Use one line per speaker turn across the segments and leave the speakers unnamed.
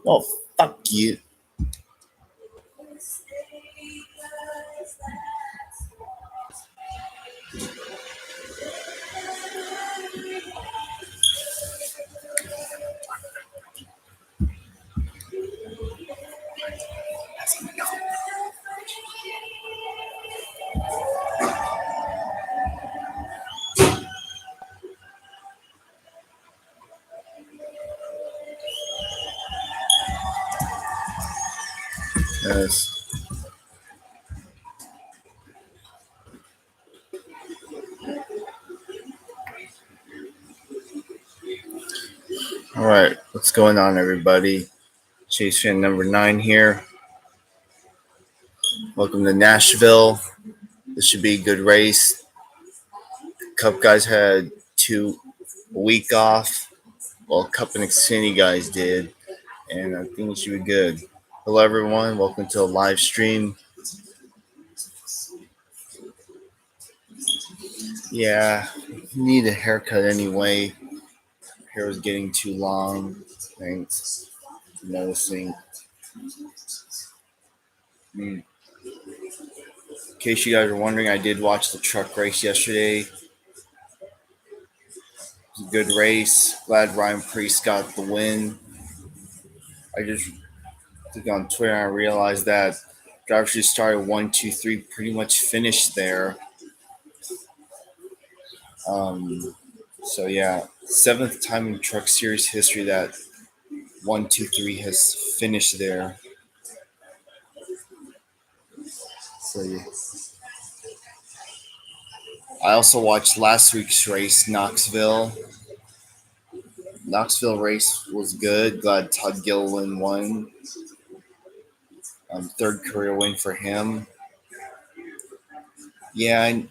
Oh, fuck you. Yes. All right. What's going on, everybody? Chase fan number 9 here. Welcome to Nashville. This should be a good race. Cup guys had a week off. Well, Cup and Xfinity guys did, and I think it should be good. Hello, everyone. Welcome to a live stream. Yeah, need a haircut anyway. Hair was getting too long. Thanks for noticing. In case you guys are wondering, I did watch the truck race yesterday. It was a good race. Glad Ryan Priest got the win. I just looked on Twitter and I realized that drivers who started 1, 2, 3 pretty much finished there. So yeah, seventh time in Truck Series history that 1, 2, 3 has finished there. So yeah. I also watched last week's race, Knoxville. Knoxville race was good. Glad Todd Gilliland won. Third career win for him. Yeah,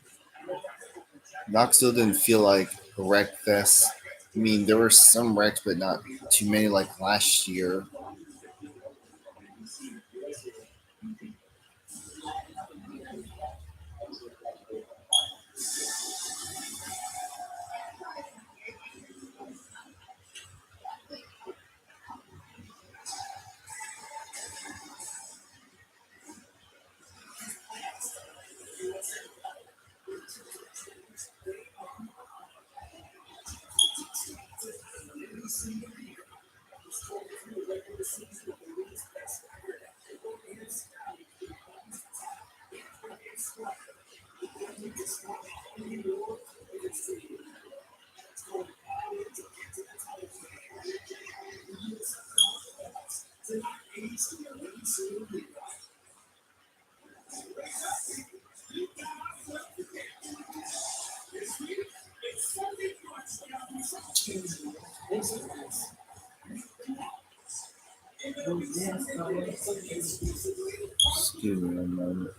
Knoxville didn't feel like a wreck fest. I mean, there were some wrecks, but not too many like last year. Excuse me a moment.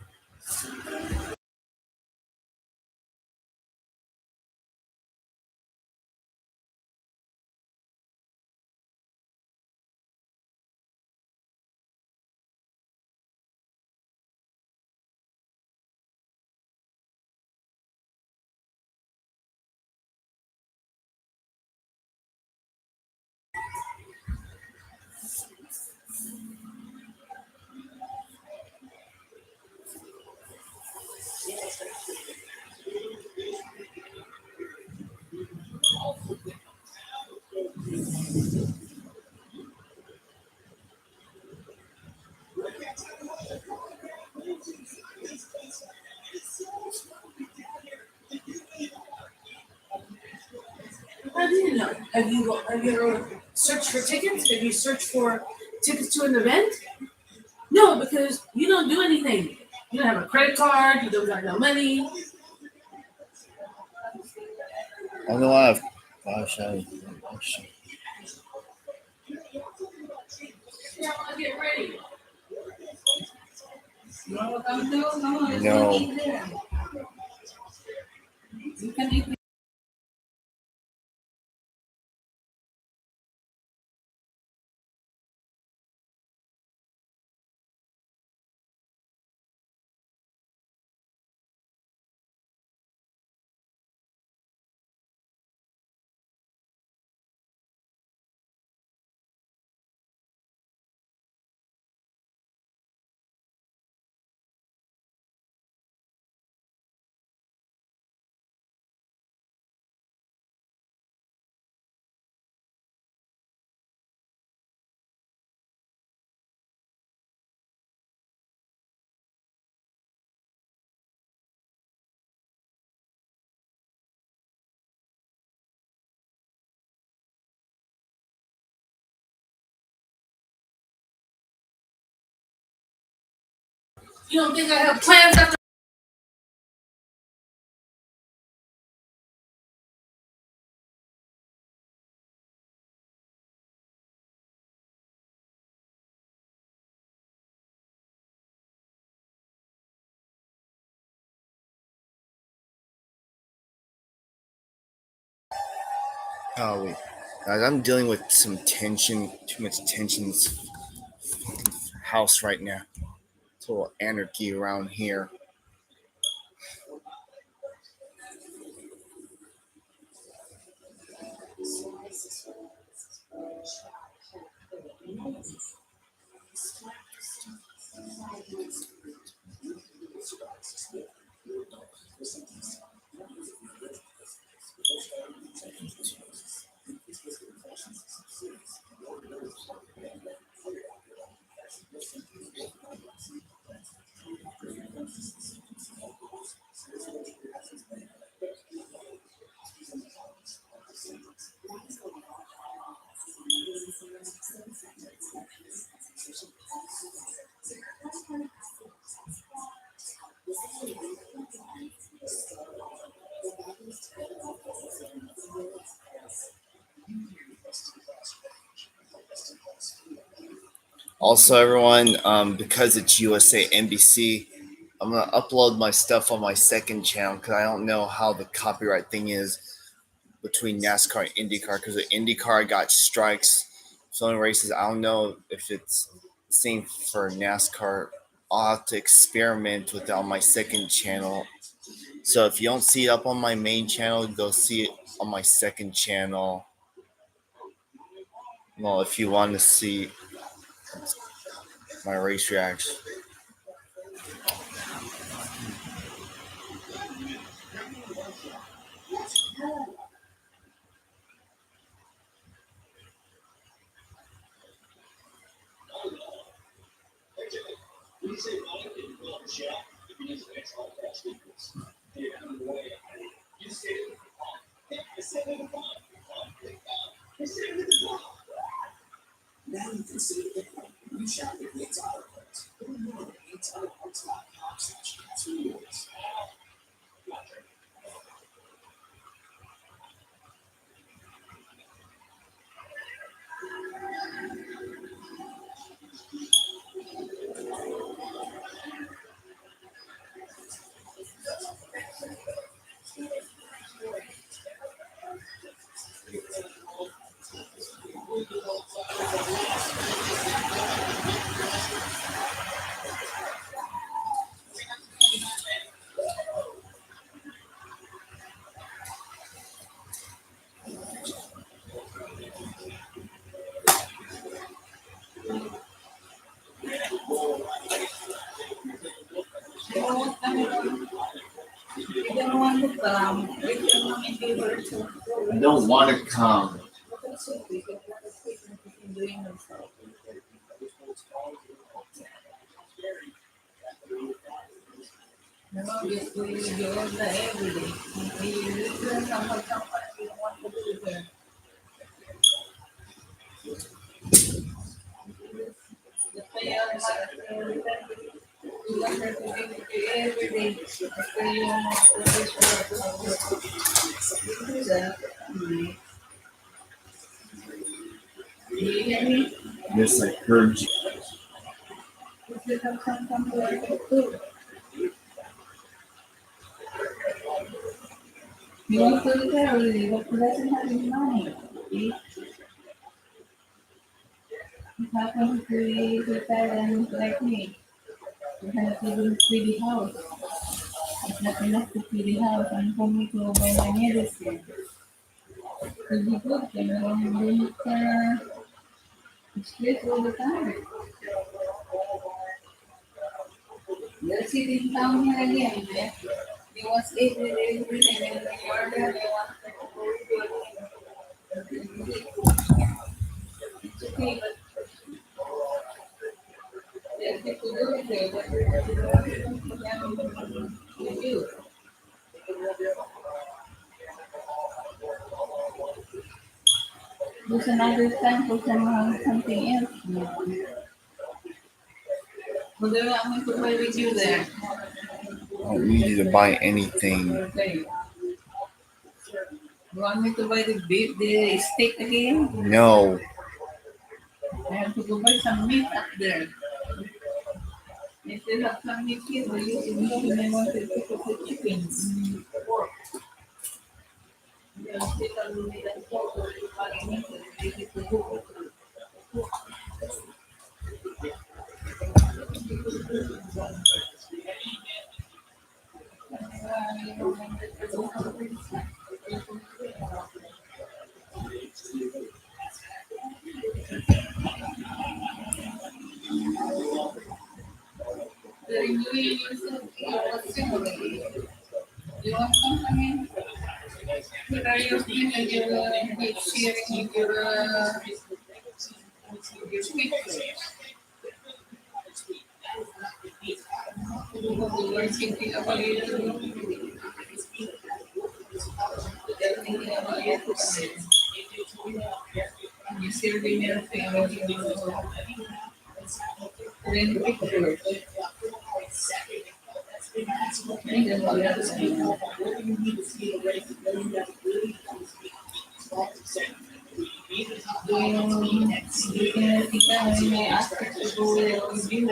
How do you know? Have you ever searched for tickets? Have you searched for tickets to an event? No, because you don't do anything. You don't have a credit card. You don't got no money.
I know I have. Gosh,
Yeah, I want to get ready.
no.
You can You don't think I have plans after?
Oh wait, guys, I'm dealing with some tension, too much tension in this house right now. Total anarchy around here. Also, everyone, because it's USA NBC, I'm gonna upload my stuff on my second channel because I don't know how the copyright thing is between NASCAR and IndyCar. Because the IndyCar got strikes, filming races. I don't know if it's the same for NASCAR. I'll have to experiment with it on my second channel. So if you don't see it up on my main channel, go see it on my second channel. Well, if you want to see my race reaction. I don't want to come. Yes, I heard you. You want to do that, or you doesn't have any money? You have to create a parent like me. You have to do pretty house. It's not enough to pretty house and for me to buy my medicine. To be good, you know, you don't stress all the time. You're sitting down here again, man. You want everything, and when you're there, you want to okay, but there's people doing it, but you do. There's another time for someone something else.
Well, then I'm going to play with you there.
I don't need you to buy anything.
Okay. You want me to buy the beef, the steak again?
No.
I have to go buy some meat up there. If they have some meat here, will you know when I wanted to cook the chickens? You want something? What are you doing and you're sharing your pictures? You're thinking about it. You're thinking about it. You're serving everything about your pictures. And then what else? May I ask you to go with you?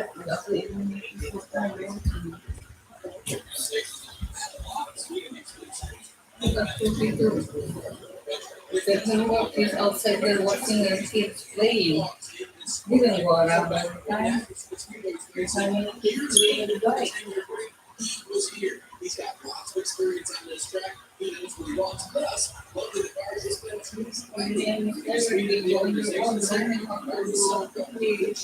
The homework is outside there watching their kids playing. Didn't go around by the time. There's how many kids playing the bike. And then every day going to one learning how to play.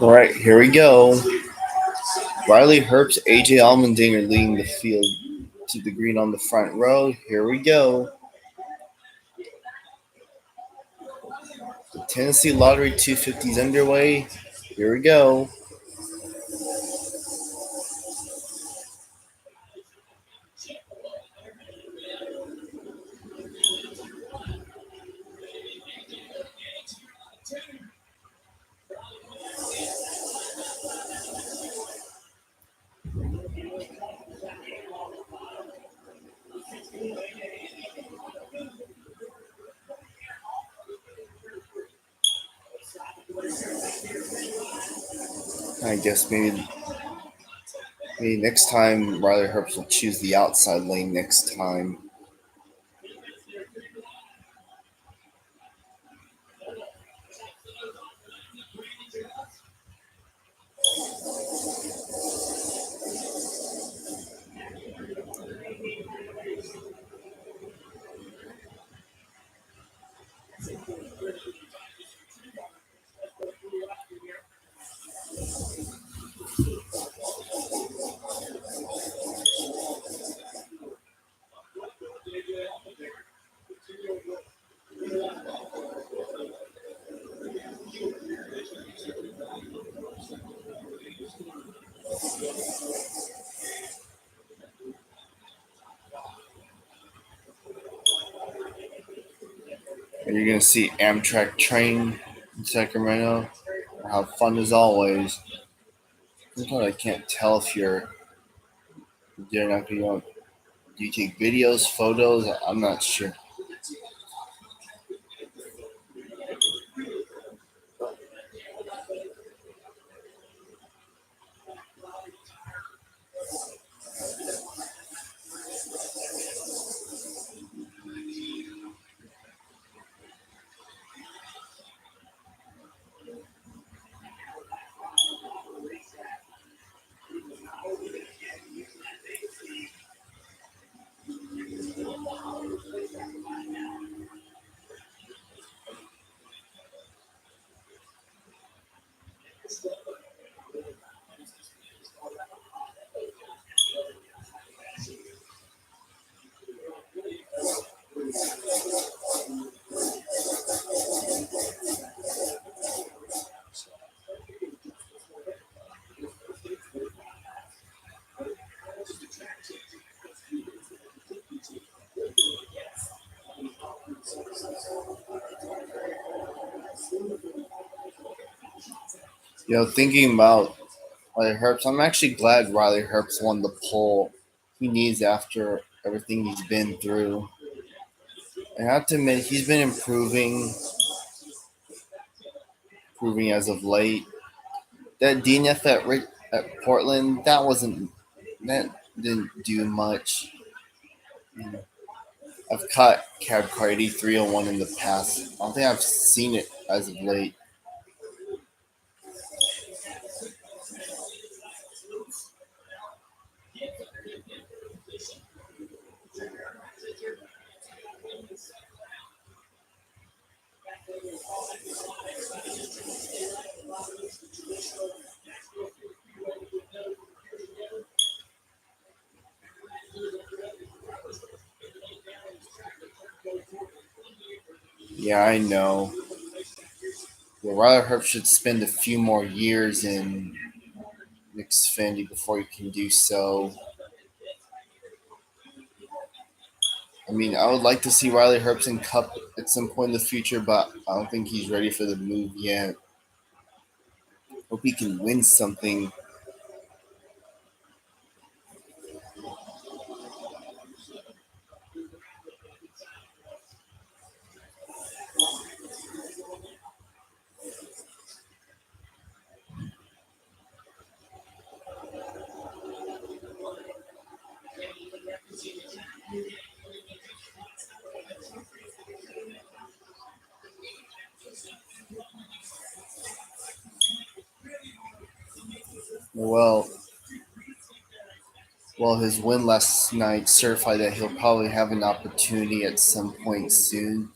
All right, here we go. Riley Herbst, AJ Allmendinger leading the field to the green on the front row. Here we go. The Tennessee Lottery 250 is underway. Here we go. I guess maybe next time Riley Herbst will choose the outside lane next time. And you're going to see Amtrak train in Sacramento. Have fun as always. Sometimes I can't tell if you're not going to. Do you take videos, photos? I'm not sure. Thinking about Riley Herbst, I'm actually glad Riley Herbst won the pole he needs after everything he's been through. I have to admit, he's been improving as of late. That DNF at Portland, that didn't do much. I've caught Cab Car 8301 in the past. I don't think I've seen it as of late. Yeah, I know. Well, Riley Herbst should spend a few more years in Xfinity before he can do so. I mean, I would like to see Riley Herbst in Cup at some point in the future, but I don't think he's ready for the move yet. Hope he can win something. Well, his win last night certified that he'll probably have an opportunity at some point soon.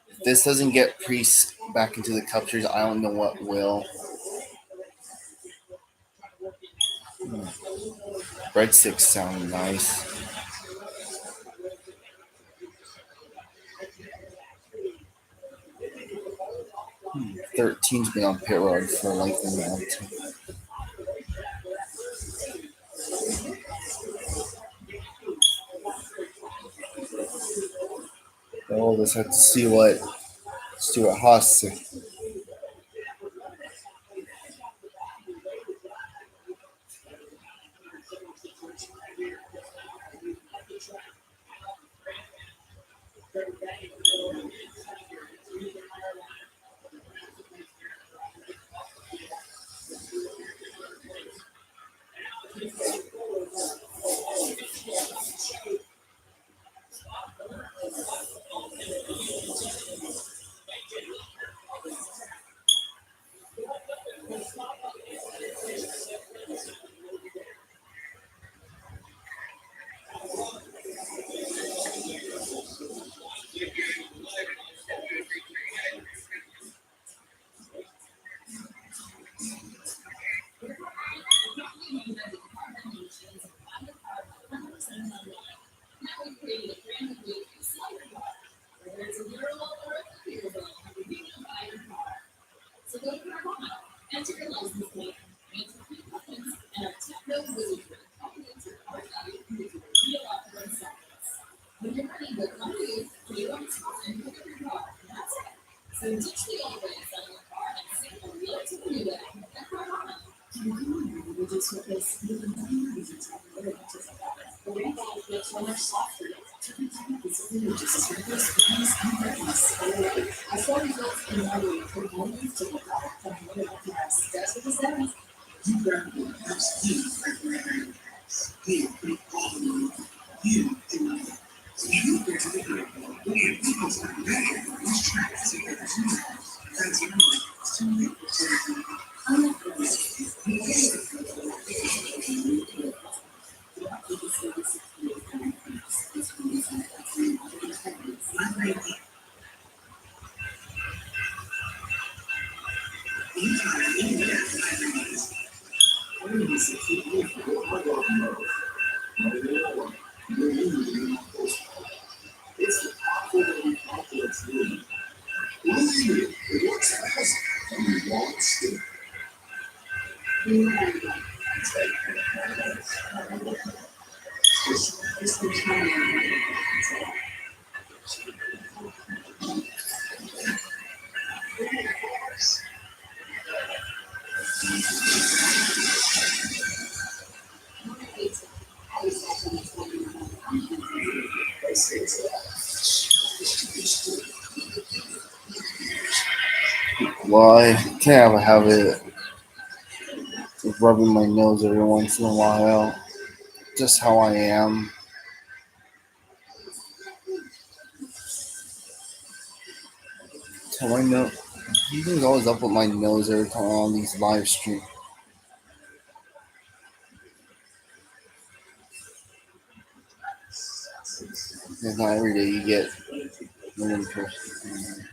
If this doesn't get Priest back into the Cup Series, I don't know what will. Breadsticks sound nice. 13's been on pit road for a length of amount of time. We'll just have to see what Stuart Haas said. Well, I kind of have it rubbing my nose every once in a while. Just how I am. Tell my nose. He's always up with my nose every time I'm on these live streams. It's not every day you get one person.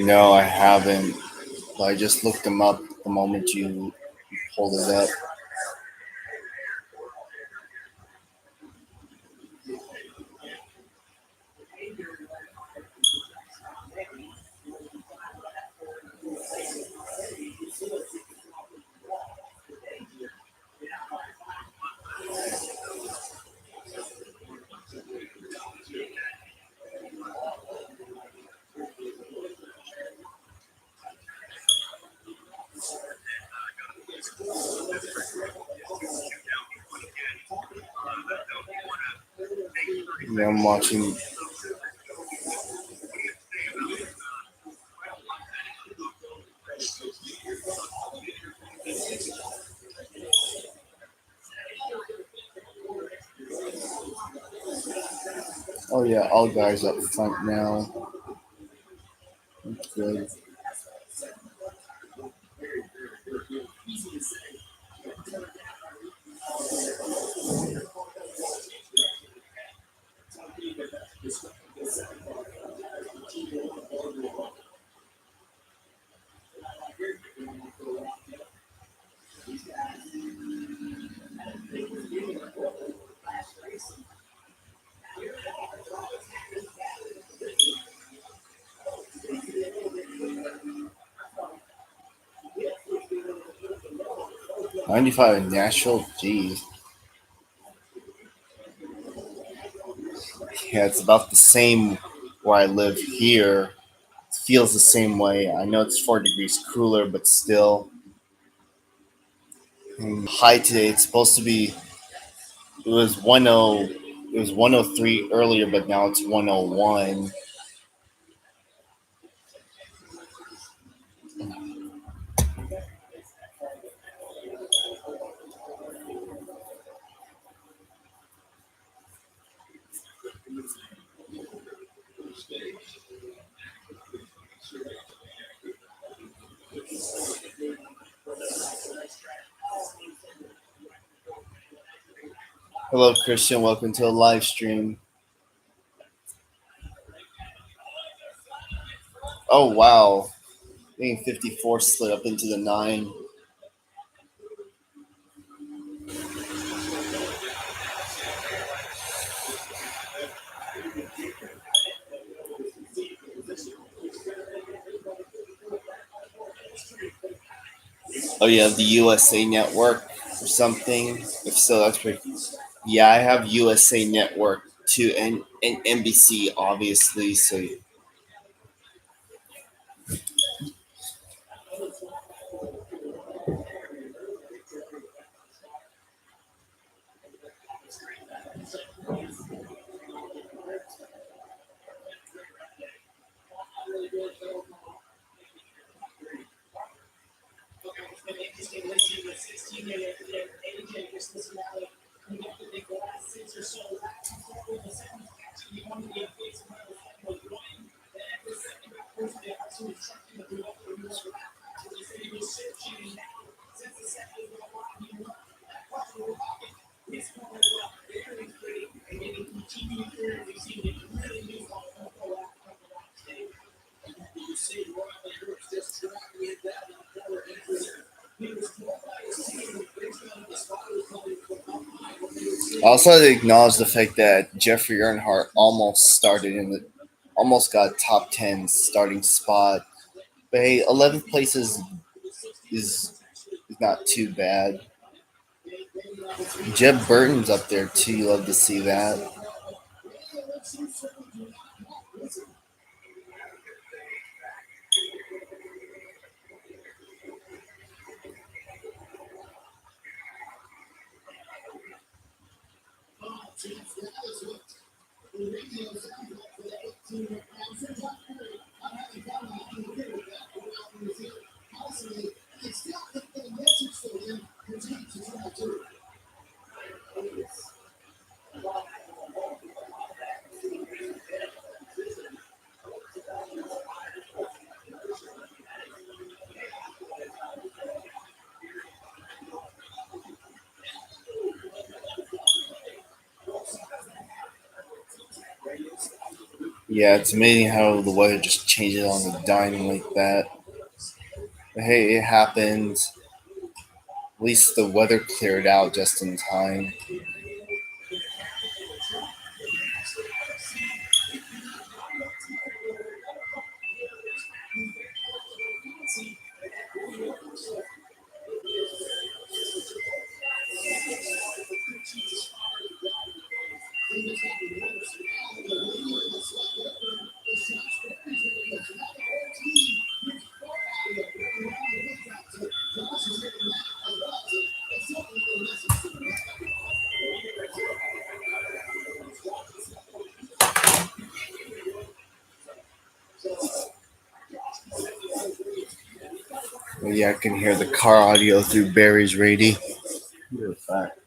No, I haven't. But I just looked them up the moment you pulled it up. Yeah, I'm watching. Oh yeah, all guys up front now. That's good. 95 Nashville. Geez. Yeah, it's about the same where I live here. It feels the same way. I know it's 4 degrees cooler, but still. High today. It's supposed to be. It was 10. It was 103 earlier, but now it's 101. Hello, Christian. Welcome to a live stream. Oh wow, I think 54 slid up into the nine. Oh yeah, the USA Network or something. If so, that's pretty. Yeah, I have USA Network too, and NBC obviously. So I also had to acknowledge the fact that Jeffrey Earnhardt almost got top 10 starting spot. But hey, 11th place is not too bad. Jeb Burton's up there too. You love to see that. Yeah, it's amazing how the weather just changes on the dime like that. But hey, it happens. At least the weather cleared out just in time. Yeah, I can hear the car audio through Barry's radio.
Yeah, fact.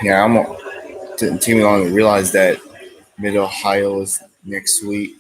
Yeah, didn't take me long to realize that Mid Ohio is next week.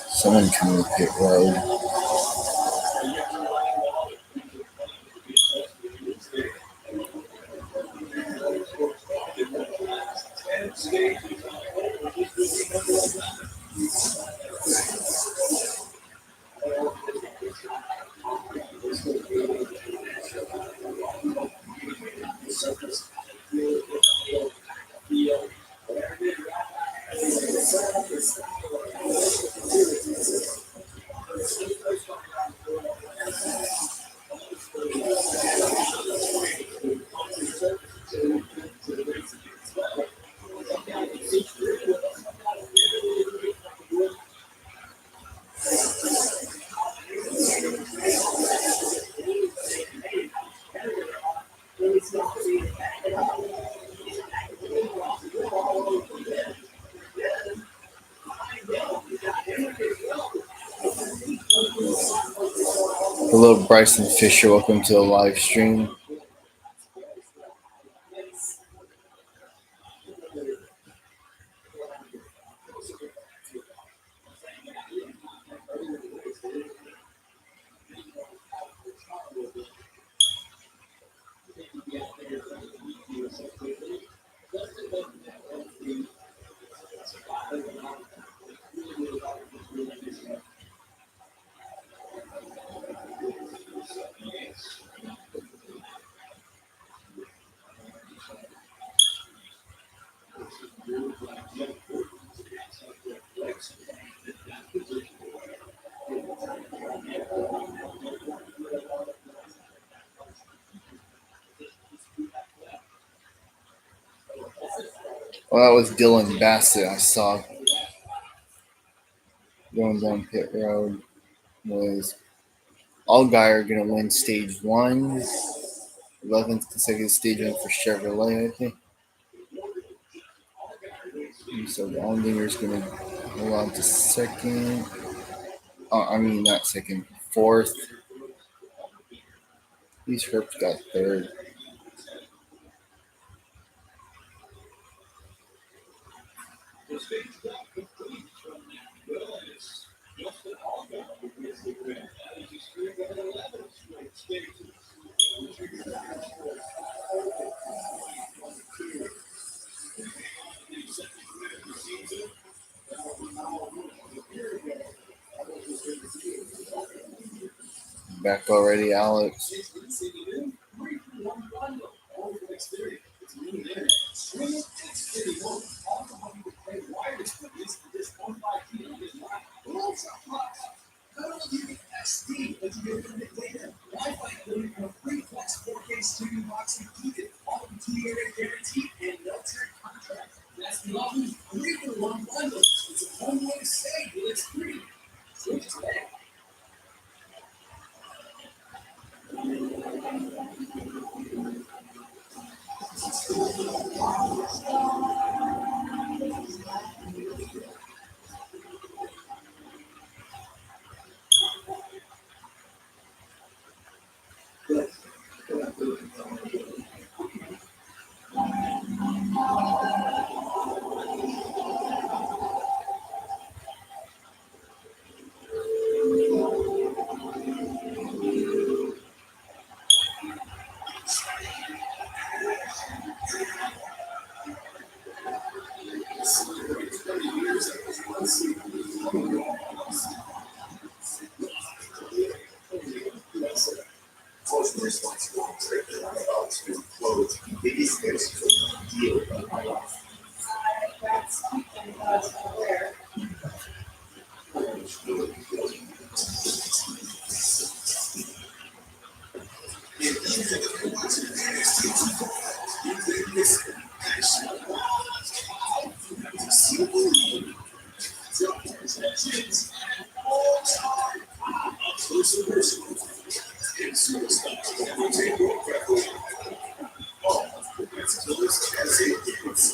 Someone coming to pit road. Hello, Bryson Fisher. Welcome to the live stream. Well, that was Dylan Bassett. I saw going down pit road was Allgaier going to win stage one, 11th consecutive stage win for Chevrolet, I think. And so the Allgaier's going to hold on to second. Not second, fourth. These Herps got third. Back already, Alex.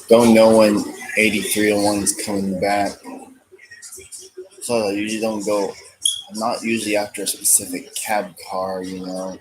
Don't know when 8301 is coming back. So I usually don't go. I'm not usually after a specific cab car, you know.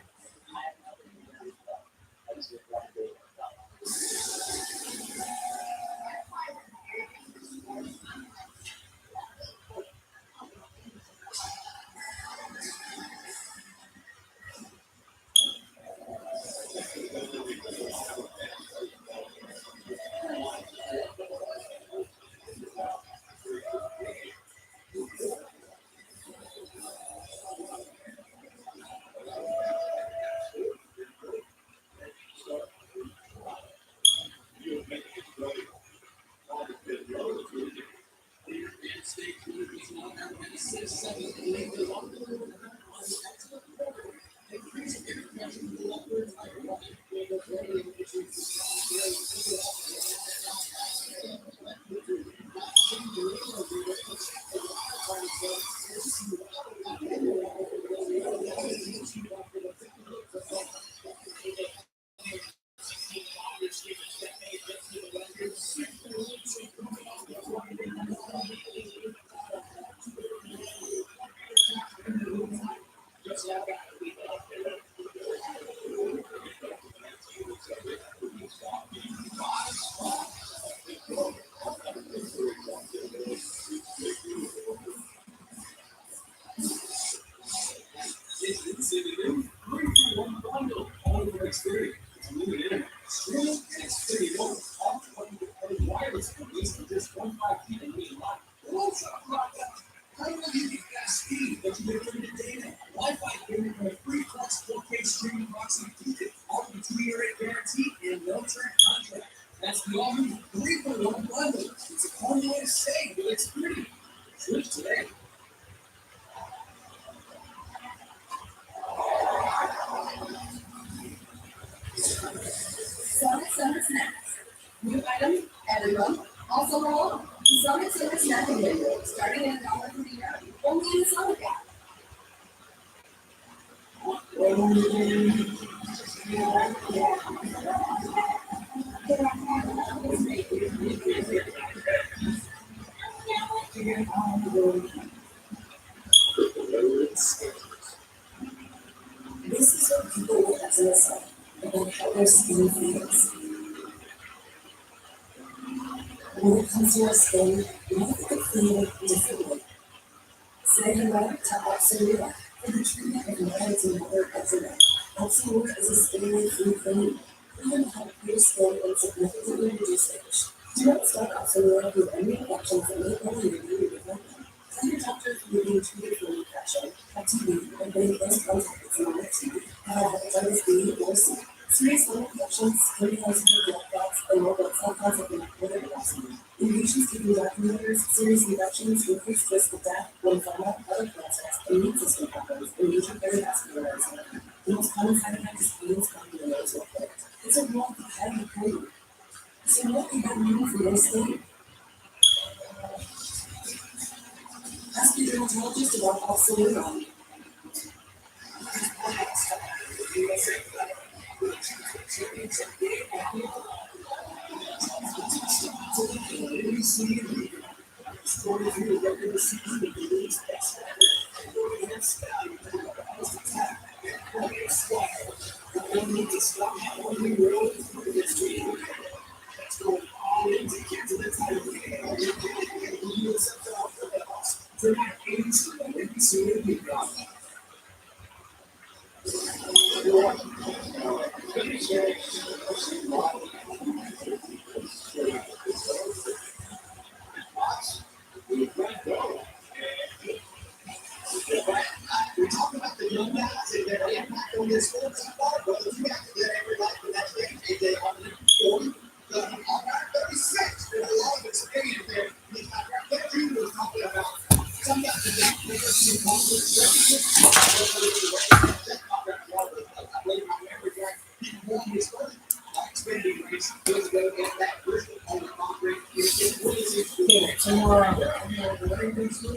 Tomorrow.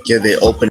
Yeah, they open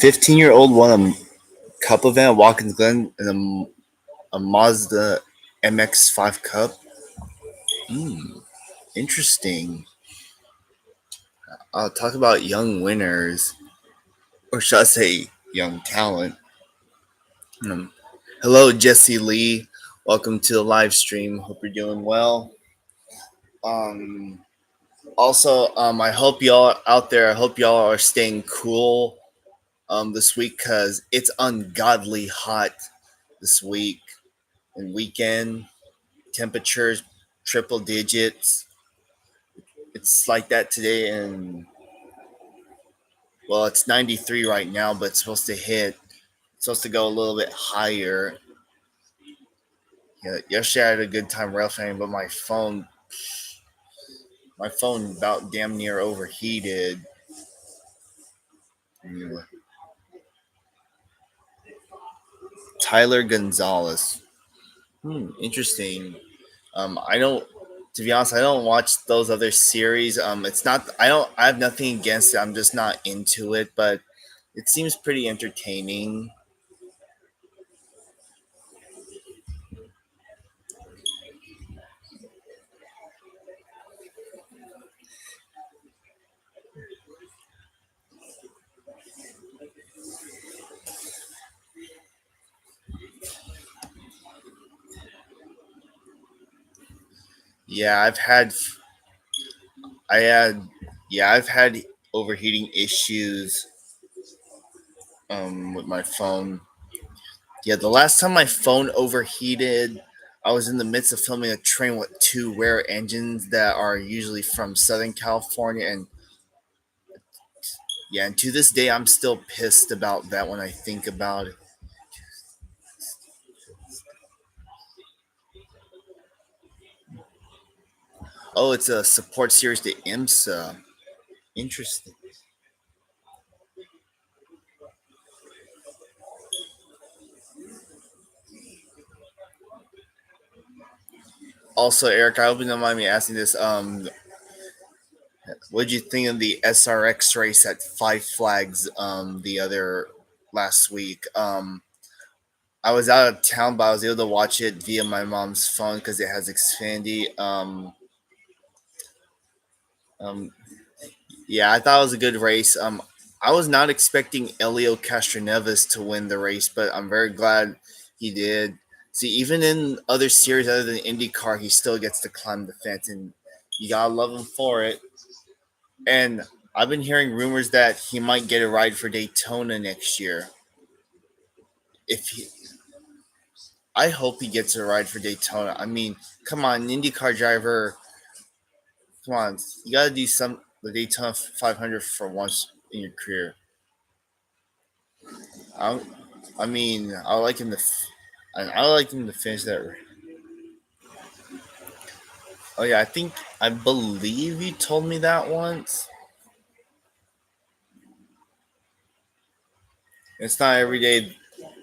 15-year-old won a cup event at Watkins Glen in a Mazda MX-5 Cup. Hmm, interesting. I'll talk about young winners, or should I say young talent. Um, Hello, Jesse Lee. Welcome to the live stream. Hope you're doing well. Um, I hope y'all out there. I hope y'all are staying cool this week because it's ungodly hot this week and weekend. Temperatures triple digits. It's like that today, and well, it's 93 right now, but it's supposed to hit. It's supposed to go a little bit higher. Yeah, yesterday I had a good time rail fanning, but my phone about damn near overheated. Anyway, Tyler Gonzalez. Interesting. I don't. To be honest, I don't watch those other series. It's not. I don't. I have nothing against it. I'm just not into it, but it seems pretty entertaining. Yeah, I had. Yeah, I've had overheating issues with my phone. Yeah, the last time my phone overheated, I was in the midst of filming a train with two rare engines that are usually from Southern California, and yeah, and to this day, I'm still pissed about that when I think about it. Oh, it's a support series to IMSA. Interesting. Also, Eric, I hope you don't mind me asking this. What did you think of the SRX race at Five Flags the other last week? I was out of town, but I was able to watch it via my mom's phone because it has Xfinity. Um, yeah, I thought it was a good race. I was not expecting Elio Castroneves to win the race, but I'm very glad he did. See, even in other series other than IndyCar, he still gets to climb the fence, and you gotta love him for it. And I've been hearing rumors that he might get a ride for Daytona next year. If he, I hope he gets a ride for Daytona. I mean, come on, IndyCar driver, come on, you gotta do the Daytona 500 for once in your career. I, I mean, I would like him to finish that. Oh yeah, I believe you told me that once. It's not every day.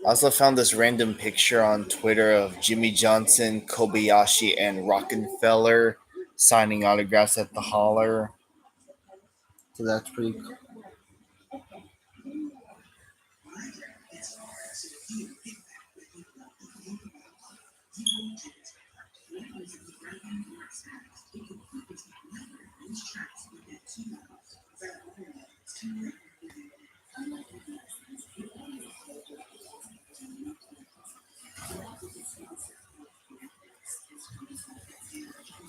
I also found this random picture on Twitter of Jimmy Johnson, Kobayashi, and Rockefeller signing autographs at the Holler. So that's pretty cool.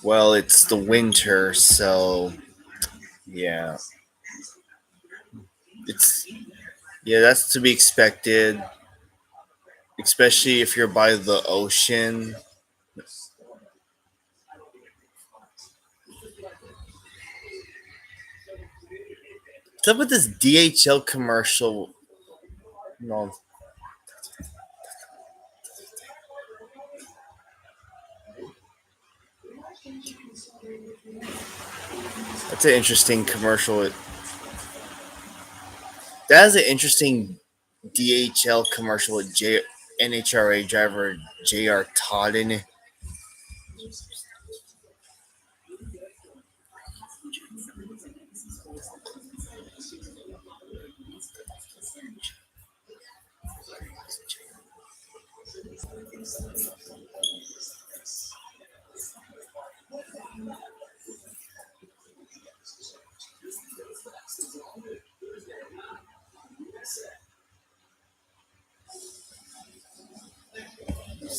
Well, it's the winter, so yeah, it's that's to be expected, especially if you're by the ocean. What's up with this DHL commercial? No, that's an interesting commercial. That is an interesting DHL commercial with NHRA driver J.R. Todd in it.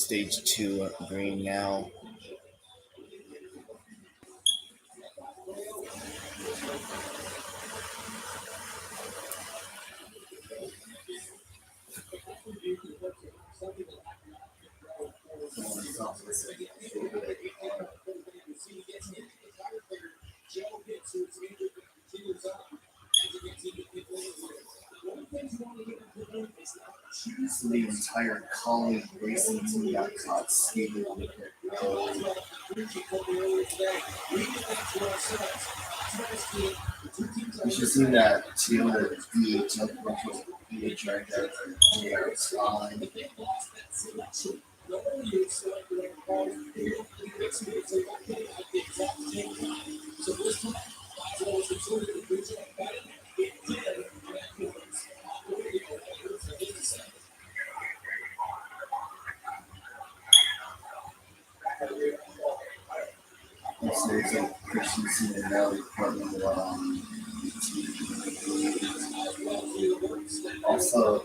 stage 2 green now.
The entire college racing team got caught skating on the pit road. You should see that Taylor DHL commercial DHR guys are JR's on. There's a Christian scene and Valley partner also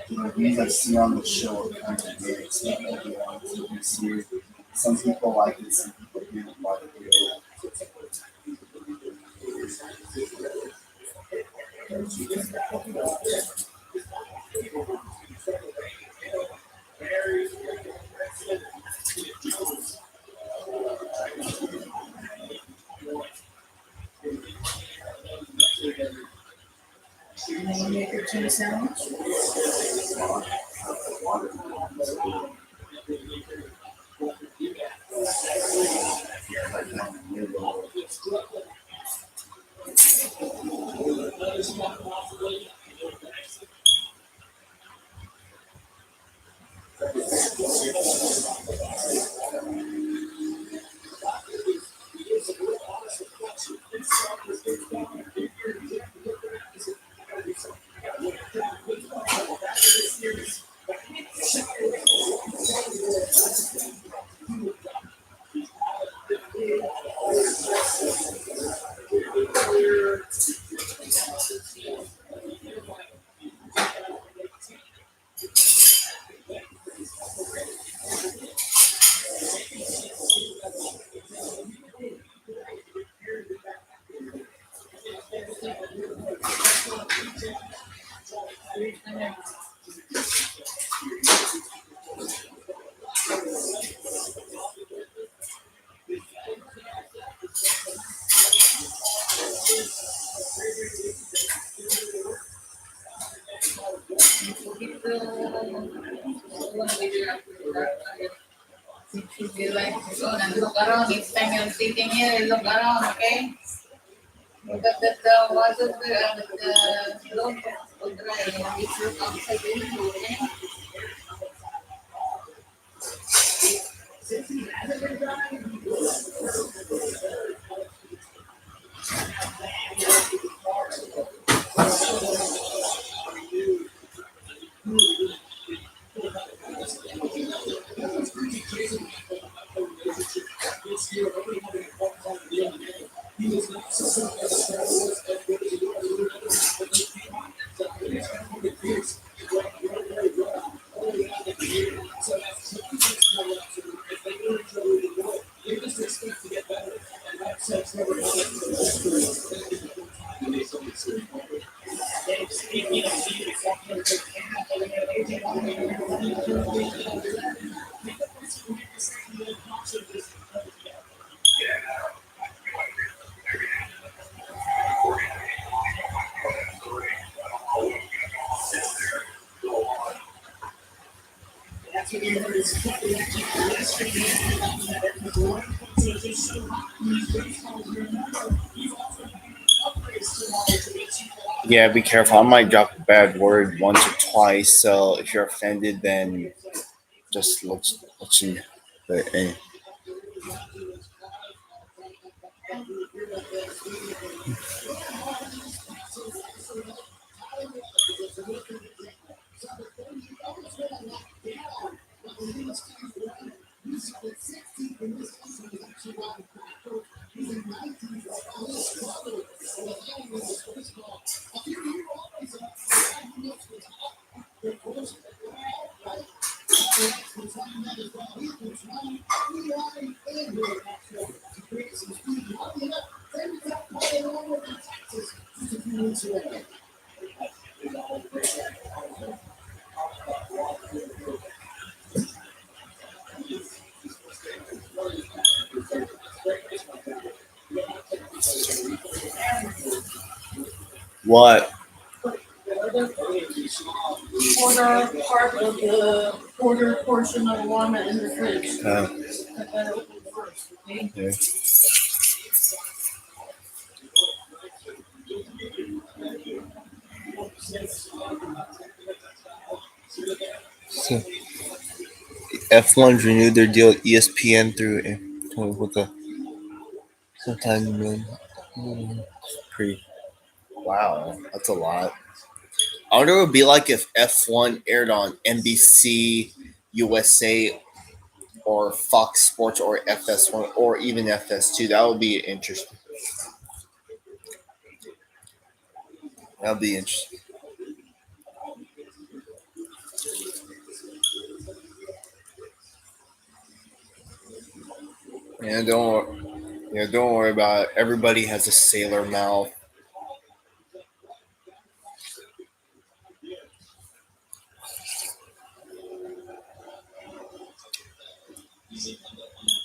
the reviews I see on the show are kind of mixed. Not everyone is here. Some people like it, some people didn't like it.
And then you make your tuna sandwich.
If you like to go and look around, next time you're sitting here, look around, okay? Look at the water there, the road will dry, and if you look outside the window, okay?
Yeah, be careful. I might drop a bad word once or twice, so if you're offended, then just let you. But What?
The other quarter part of the quarter portion of llama in the fridge. Cut that open first, okay?
Yeah. So F1's renewed their deal with ESPN through with a sometime pretty. Wow, that's a lot. I wonder what it would be like if F1 aired on NBC, USA, or Fox Sports, or FS1, or even FS2. That would be interesting. That would be interesting. Yeah, don't worry about it. Everybody has a sailor mouth.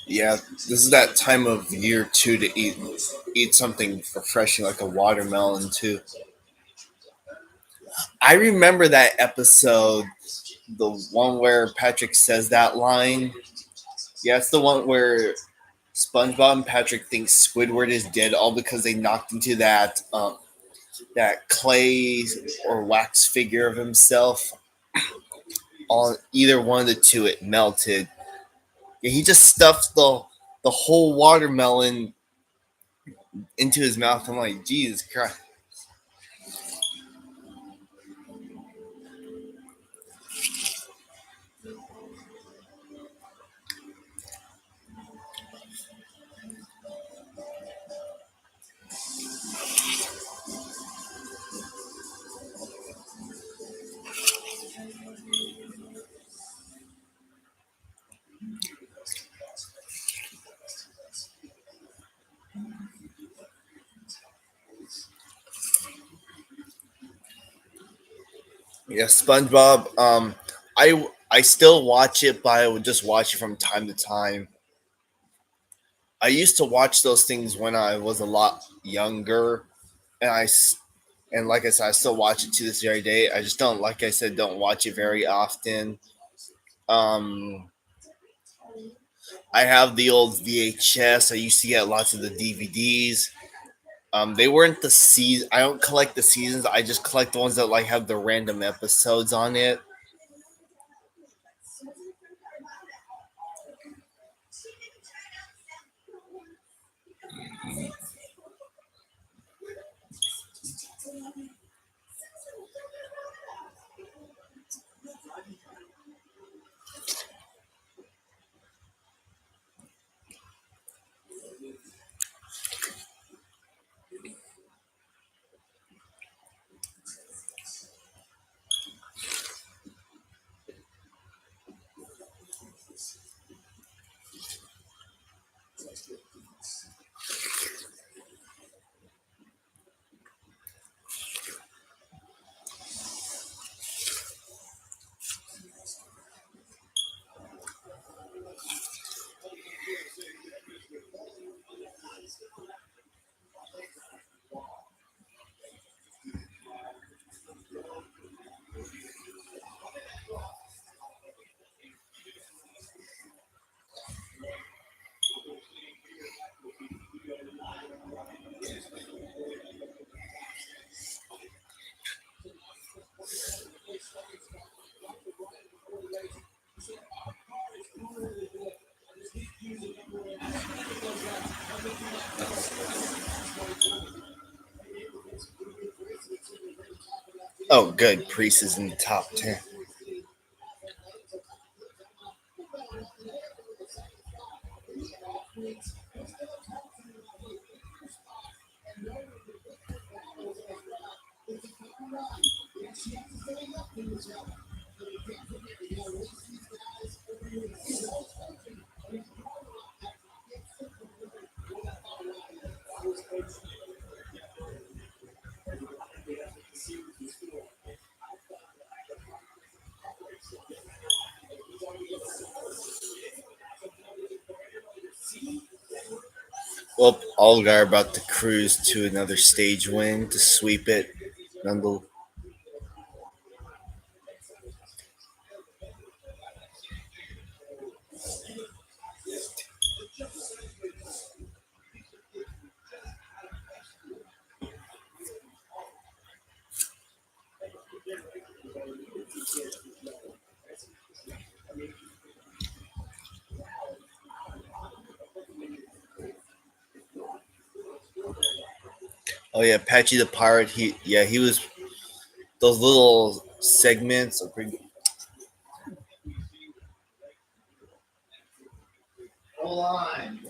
Yeah, this is that time of year too to eat something refreshing like a watermelon too. I remember that episode, the one where Patrick says that line. Yeah, it's the one where SpongeBob and Patrick think Squidward is dead, all because they knocked into that clay or wax figure of himself. On either one of the two, it melted. Yeah, he just stuffed the whole watermelon into his mouth. I'm like, Jesus Christ. Yeah, SpongeBob. I still watch it, but I would just watch it from time to time. I used to watch those things when I was a lot younger, and and like I said, I still watch it to this very day. I just don't, like I said, don't watch it very often. Um, I have the old VHS. I used to get lots of the DVDs. They weren't the season. I don't collect the seasons. I just collect the ones that like have the random episodes on it. Oh, good. Priest is in the top 10. Well, Algar about to cruise to another stage win to sweep it. Nundle. Oh yeah, Patchy the Pirate. He was those little segments are pretty.
Hold on.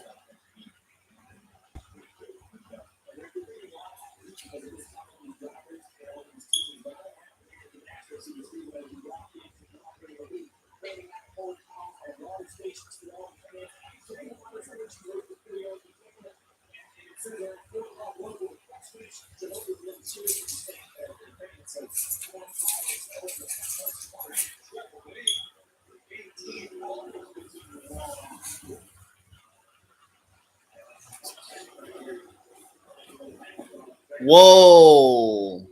Whoa!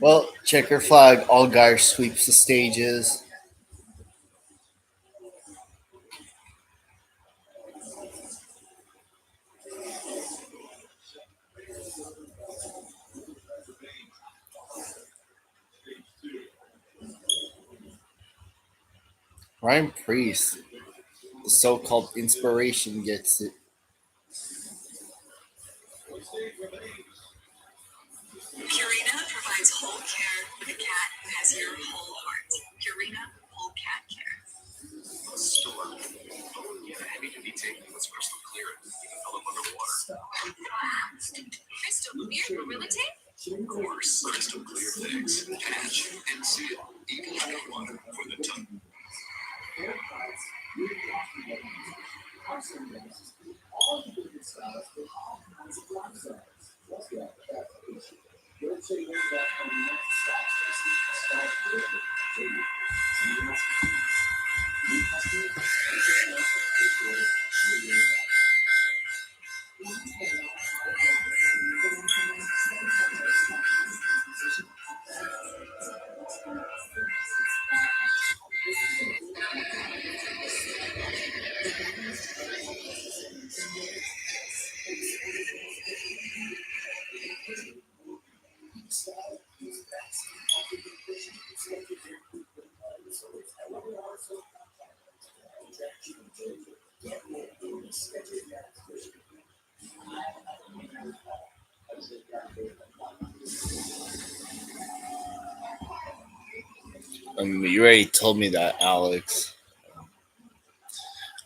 Well, checker flag. Algar sweeps the stages. Ryan Priest, the so-called inspiration, gets it.
Purina provides whole care for the cat who has your whole heart. Purina Whole Cat Care. Store. Heavy-duty tape with crystal clear. You can fill them underwater. Crystal clear Gorilla Tape? Of course. Crystal clear fix, patch, and seal. Even underwater for the tongue. You already told me that, Alex.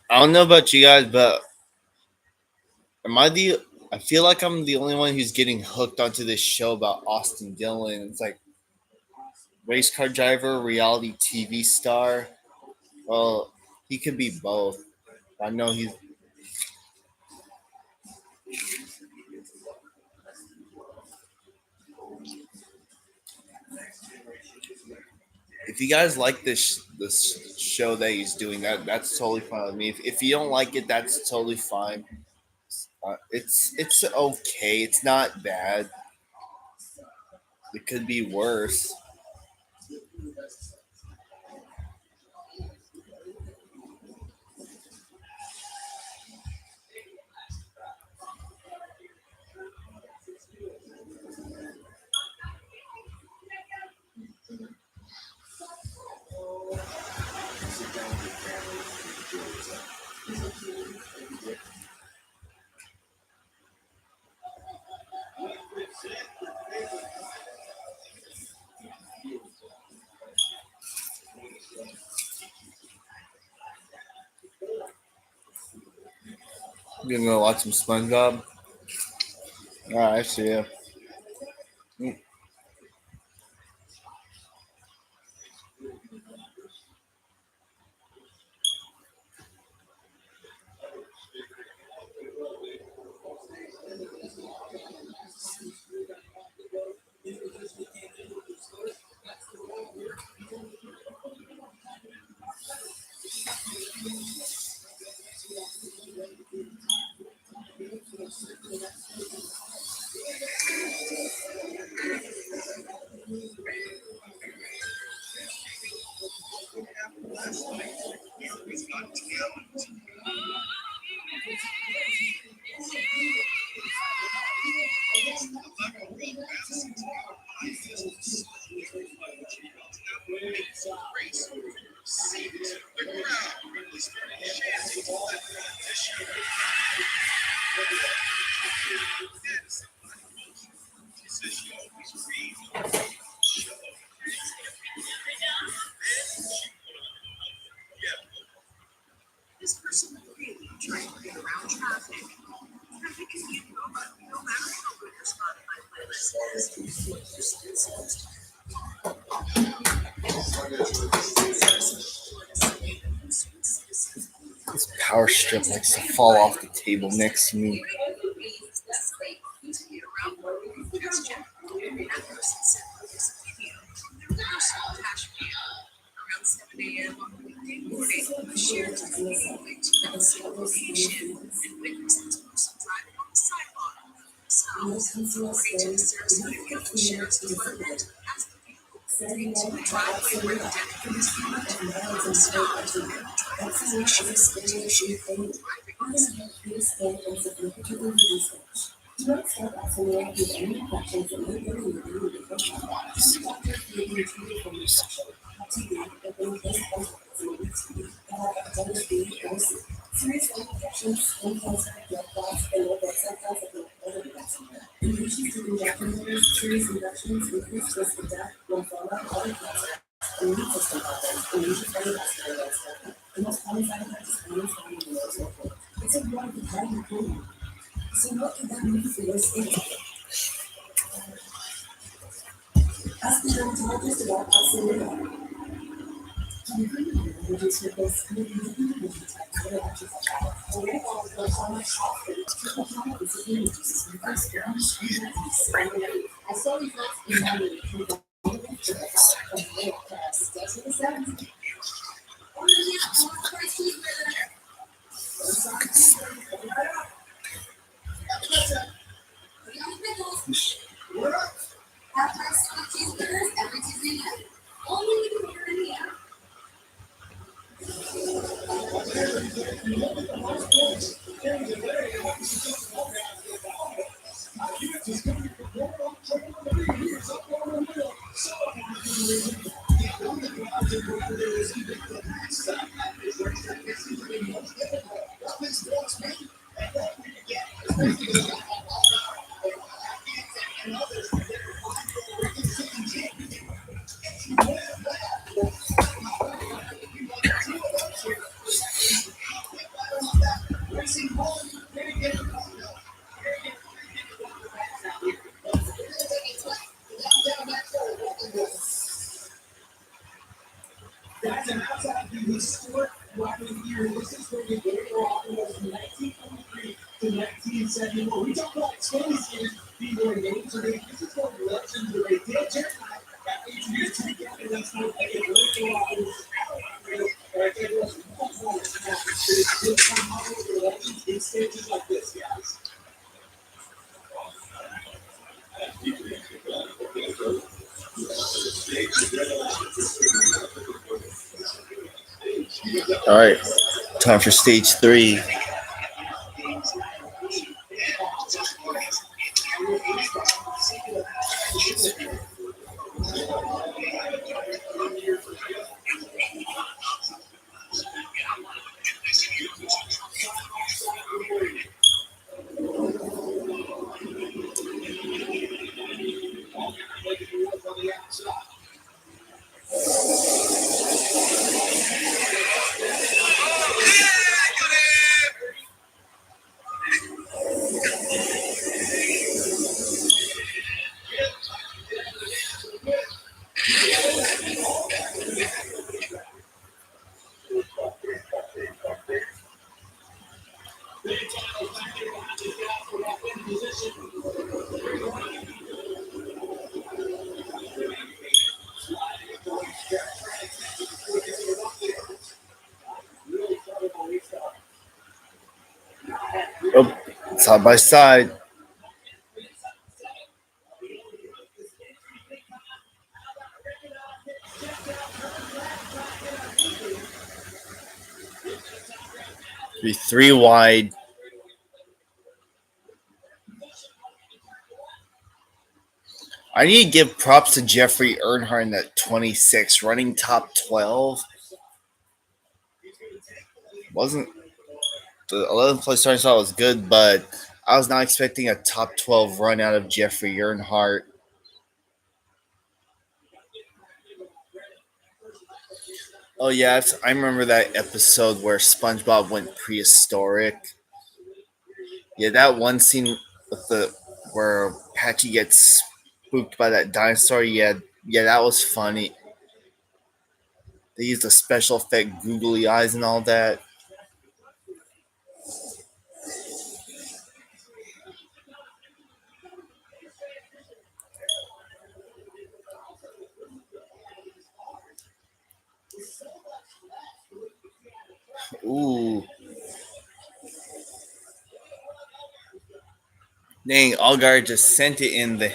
I don't know about you guys, but am I the? I feel like I'm the only one who's getting hooked onto this show about Austin Dillon. It's like race car driver, reality TV star. Well, he could be both. I know he's. If you guys like this show that he's doing, that's totally fine with me. If you don't like it, that's totally fine. It's okay. It's not bad. It could be worse.
You gonna watch some SpongeBob? I see ya. This power strip likes to fall off the table next to me. All right, time for stage 3. Side by side. Be three wide. I need to give props to Jeffrey Earnhardt in that 26, running top 12. Wasn't the 11th place starting spot was good, but I was not expecting a top 12 run out of Jeffrey Earnhardt. Oh yeah, I remember that episode where SpongeBob went prehistoric. Yeah, that one scene with the where Patchy gets spooked by that dinosaur. Yeah, that was funny. They used a special effect, googly eyes, and all that. Ooh, dang! Algar just sent it in the.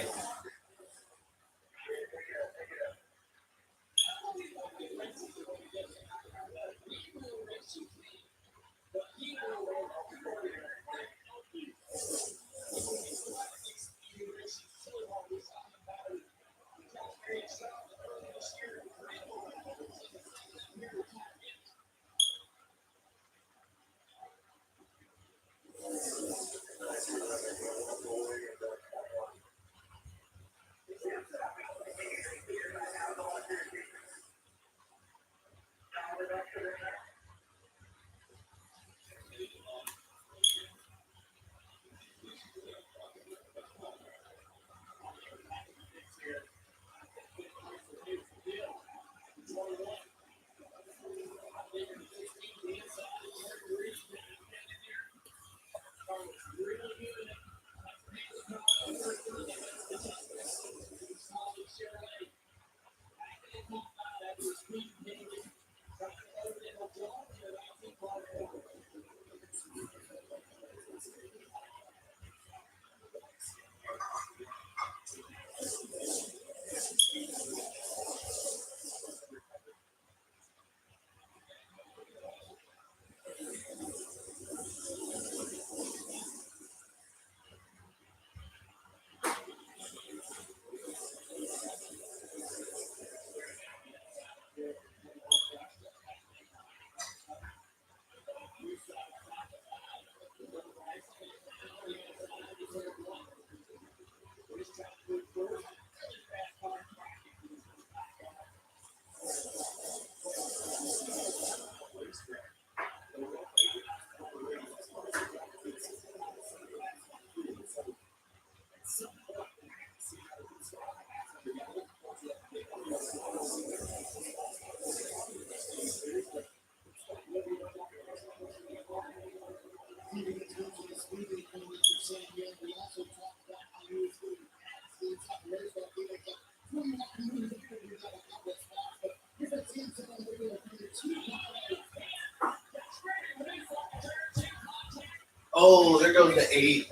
Oh, there goes the 8.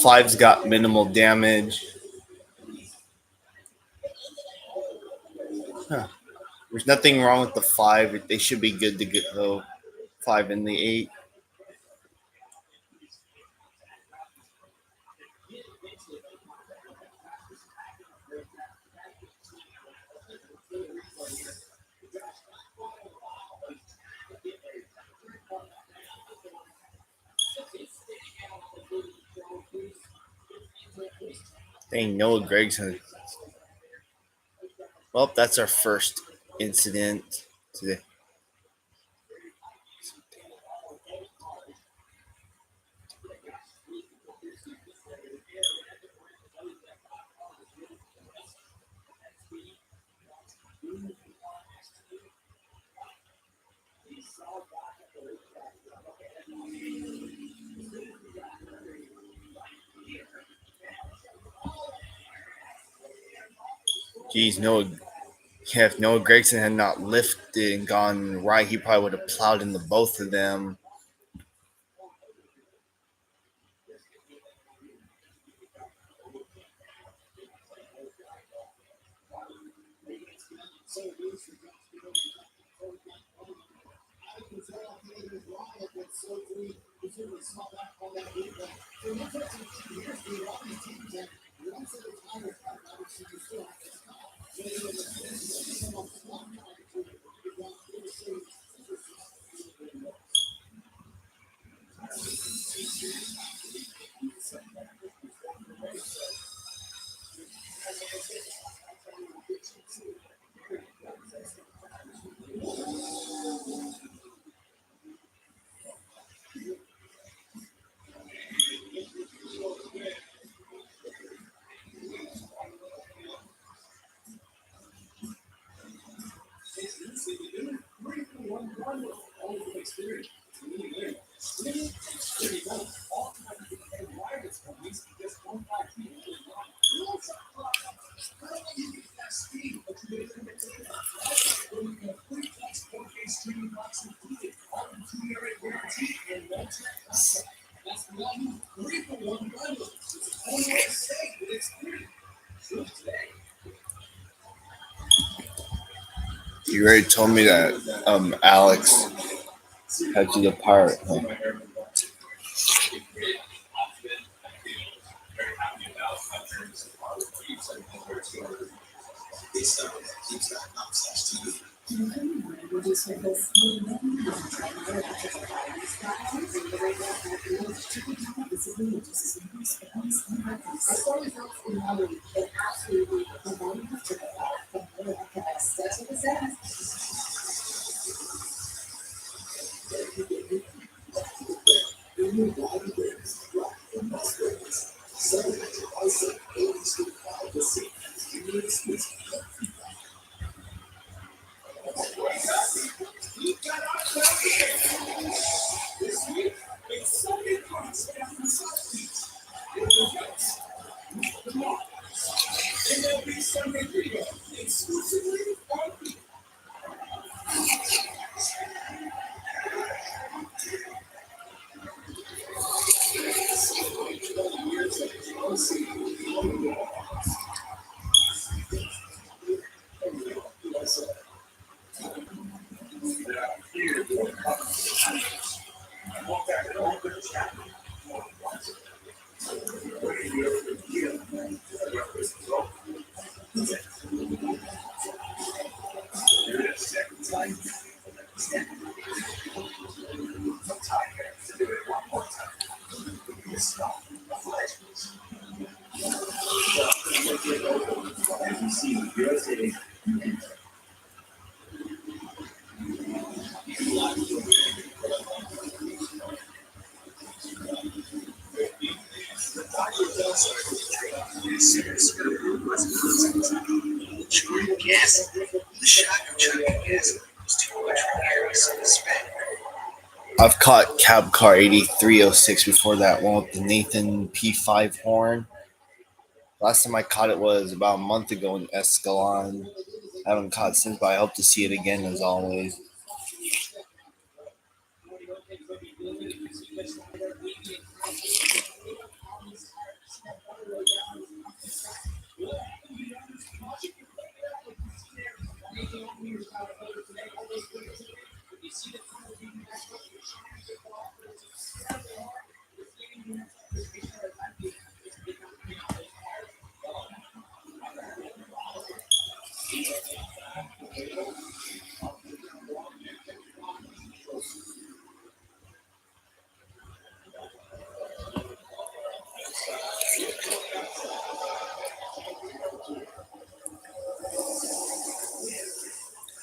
Five's got minimal damage. Huh. There's nothing wrong with the 5. They should be good to go. 5 and the 8. Dang, Noah Gregson. Well, that's our first incident today. Geez, Noah. Yeah, if Noah Gregson had not lifted and gone right, he probably would have plowed into both of them. You already told me that Alex had to depart. Huh? I've caught Cab Car 8306 before that one with the Nathan P5 horn. Last time I caught it was about a month ago in Escalon. I haven't caught it since, but I hope to see it again as always.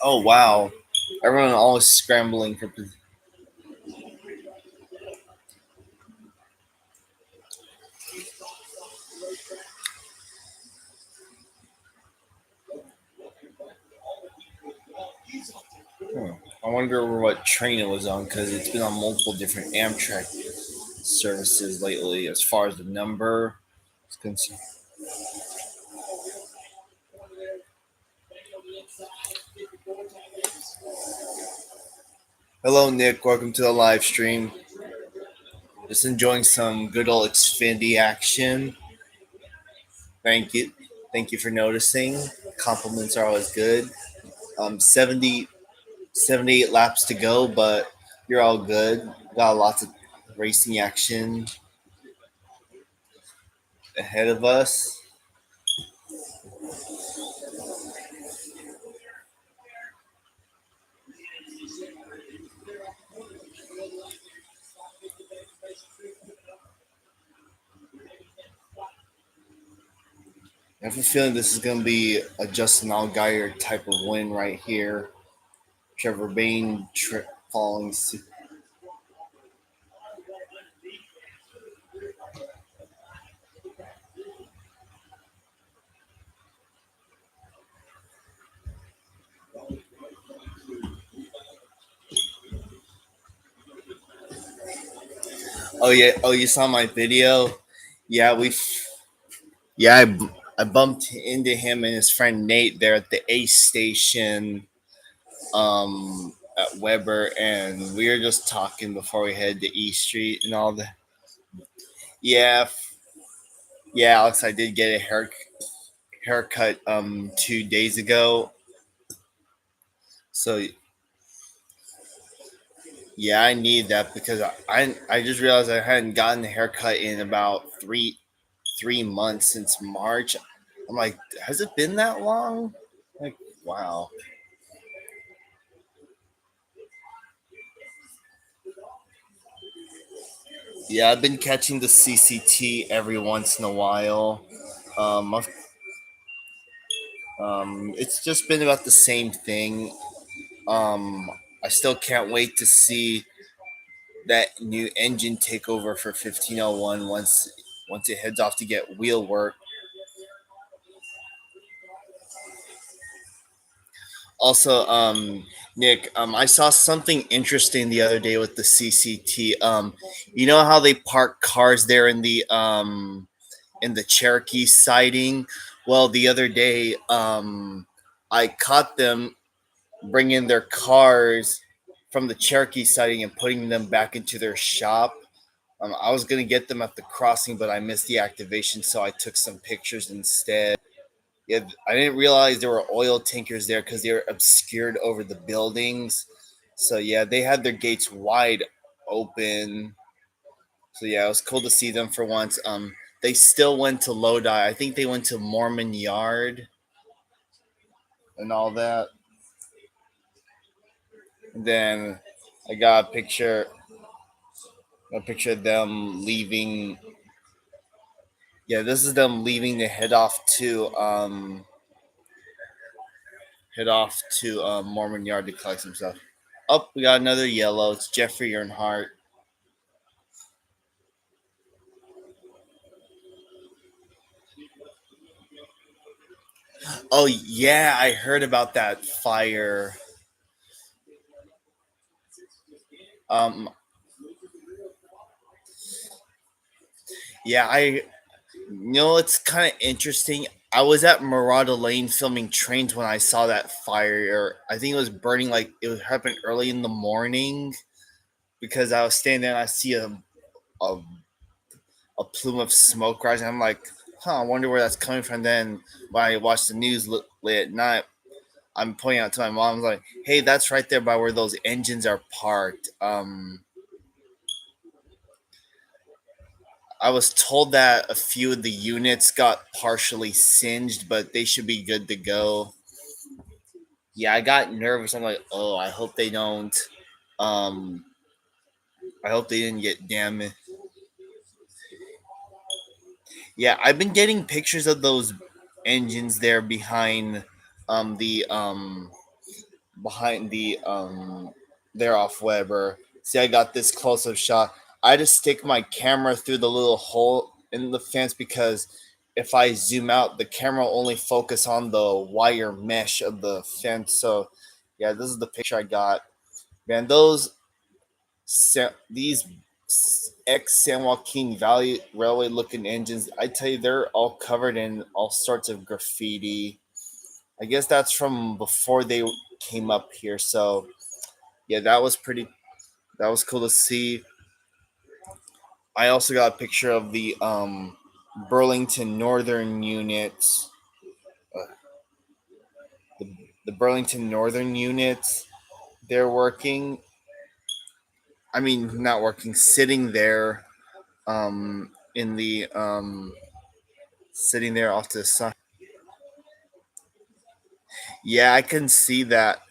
Oh wow. Everyone always scrambling for hmm. I wonder what train it was on because it's been on multiple different Amtrak services lately as far as the number is concerned. Hello, Nick. Welcome to the live stream. Just enjoying some good old Xfinity action. Thank you. Thank you for noticing. Compliments are always good. 70, 78 laps to go, but you're all good. Got lots of racing action ahead of us. I have a feeling this is going to be a Justin Allgaier type of win right here. Trevor Bain falling. Oh yeah. Oh, you saw my video. Yeah, yeah, I bumped into him and his friend Nate there at the A station at Weber, and we were just talking before we headed to E Street and all that. Yeah, yeah, Alex, I did get a haircut 2 days ago. So yeah, I need that because I just realized I hadn't gotten a haircut in about three months since March. I'm like, has it been that long? Like, wow. Yeah, I've been catching the CCT every once in a while. I've it's just been about the same thing. Um, I still can't wait to see that new engine takeover for 1501 once it heads off to get wheel work. Also, Nick, I saw something interesting the other day with the CCT. You know how they park cars there in the Cherokee siding? Well, the other day, I caught them bringing their cars from the Cherokee siding and putting them back into their shop. I was gonna get them at the crossing, but I missed the activation, so I took some pictures instead. Yeah, I didn't realize there were oil tankers there because they were obscured over the buildings. So yeah, they had their gates wide open. So yeah, it was cool to see them for once. They still went to Lodi. I think they went to Mormon Yard and all that. And then I got a picture of them leaving. Yeah, this is them leaving to head off to Mormon Yard to collect some stuff. Oh, we got another yellow. It's Jeffrey Earnhardt. Oh yeah, I heard about that fire. Um, yeah, it's kind of interesting. I was at Murata Lane filming trains when I saw that fire. I think it was burning like it was happening early in the morning because I was standing there and I see a, a plume of smoke rising. I'm like, huh, I wonder where that's coming from. Then when I watched the news late at night, I'm pointing out to my mom, I was like, hey, that's right there by where those engines are parked. I was told that a few of the units got partially singed, but they should be good to go. Yeah, I got nervous. I'm like, oh, Um, I hope they didn't get damaged. Yeah, I've been getting pictures of those engines there the behind the there off Weber. See, I got this close up shot. I just stick my camera through the little hole in the fence because if I zoom out, the camera will only focus on the wire mesh of the fence. So, yeah, this is the picture I got. Man, these ex San Joaquin Valley Railway looking engines, I tell you, they're all covered in all sorts of graffiti. I guess that's from before they came up here. So yeah, that was pretty. That was cool to see. I also got a picture of the Burlington Northern units. Uh, the Burlington Northern units. They're working. I mean, not working. Sitting there. In the sitting there off to the side. Yeah, I can see that.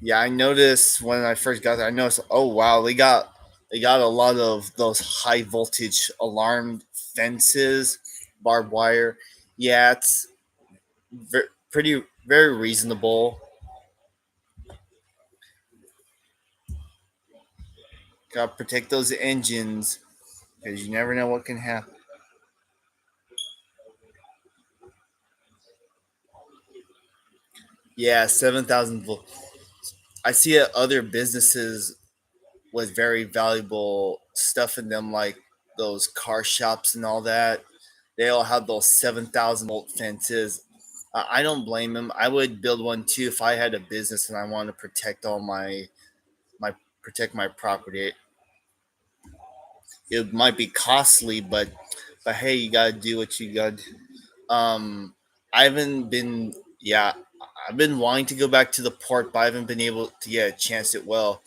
Yeah, I noticed when I first got there. I noticed. Oh wow, they got a lot of those high voltage alarm fences, barbed wire. Yeah, it's pretty very reasonable. Got to protect those engines because you never know what can happen. Yeah, 7,000 volt. I see other businesses with very valuable stuff in them, like those car shops and all that. They all have those 7,000 volt fences. I don't blame them. I would build one too if I had a business and I want to protect all my protect my property. It might be costly, but hey, you gotta do what you got. I haven't been. Yeah, I've been wanting to go back to the port, but I haven't been able to get a chance at well.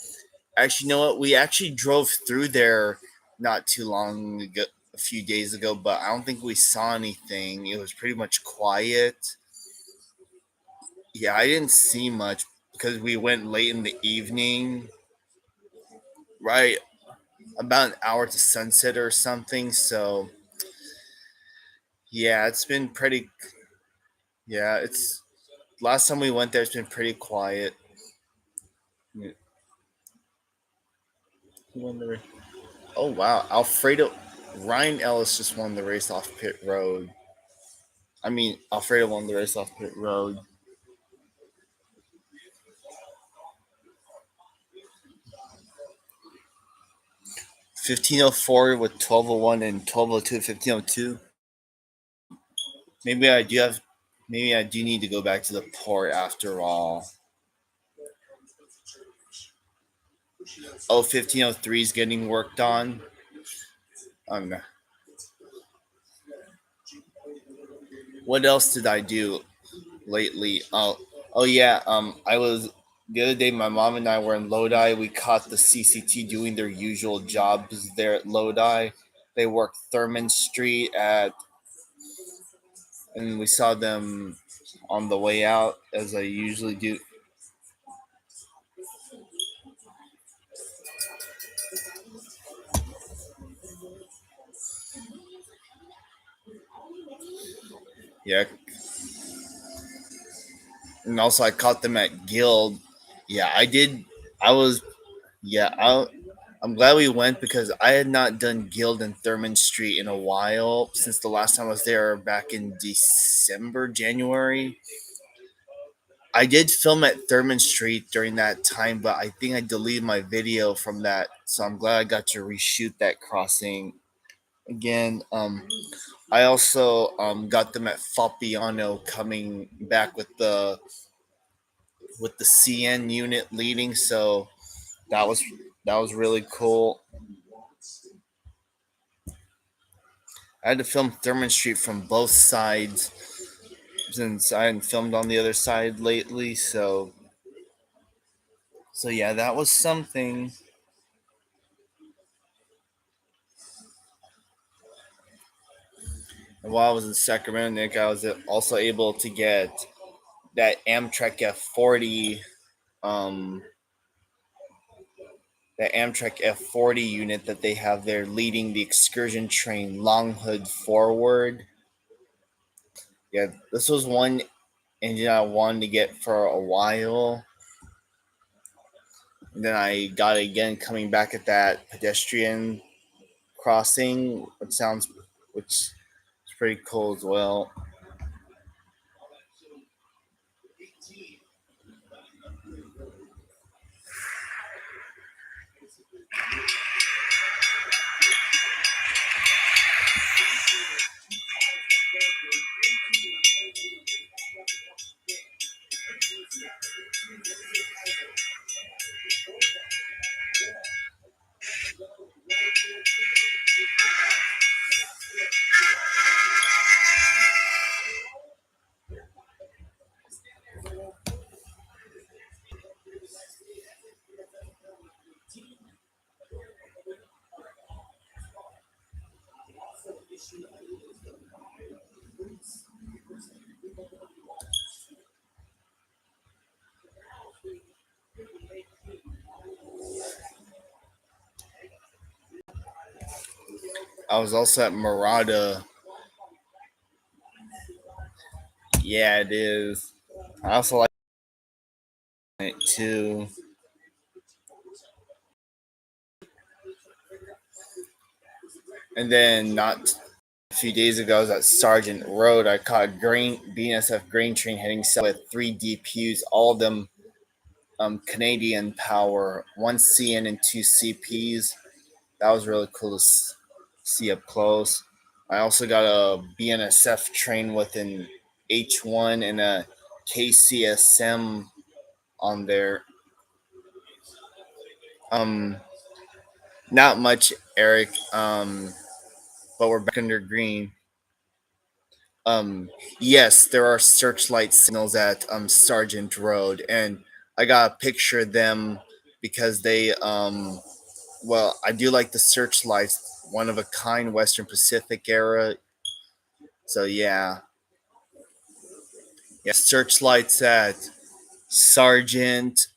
Actually, you know what? We actually drove through there not too long ago, a few days ago, but I don't think we saw anything. It was pretty much quiet. Yeah, I didn't see much because we went late in the evening, right about an hour to sunset or something. So yeah, it's been pretty. Yeah, it's last time we went there. It's been pretty quiet. Who won the race? Oh wow, Alfredo Ryan Ellis just won the race off pit road. I mean, Alfredo won the race off pit road. 1504 with 1201 and 1202 1502. Maybe I do have. Maybe I do need to go back to the port after all. Oh, 1503 is getting worked on. Um, what else did I do lately? Oh yeah. I was the other day. My mom and I were in Lodi. We caught the CCT doing their usual jobs there at Lodi. They worked Thurman Street at, and we saw them on the way out as I usually do. Yeah, and also I caught them at Guild. Yeah, I did. I was. Yeah, I'm glad we went because I had not done Guild and Thurman Street in a while since the last time I was there back in December, January. I did film at Thurman Street during that time, but I think I deleted my video from that, so I'm glad I got to reshoot that crossing again. I also got them at Fapiano coming back with the CN unit leading, so that was that was really cool. I had to film Thurman Street from both sides since I hadn't filmed on the other side lately. So yeah, that was something. And while I was in Sacramento, Nick, I was also able to get that Amtrak F40, um, that Amtrak F40 unit that they have there leading the excursion train Long Hood forward. Yeah, this was one engine I wanted to get for a while. And then I got it again coming back at that pedestrian crossing, which is pretty cool as well. I was also at Murata. Yeah, it is. I also like it too. And then not a few days ago, I was at Sergeant Road. I caught a BNSF grain train heading south with three DPUs, all of them Canadian power, one CN and two CPs. That was really cool to see up close. I also got a BNSF train with an H1 and a KCSM on there. Um, Not much, Eric. But we're back under green. Yes, there are searchlight signals at Sergeant Road, and I got a picture of them because they well, I do like the searchlights, one of a kind, Western Pacific era. So yeah, searchlights at Sergeant,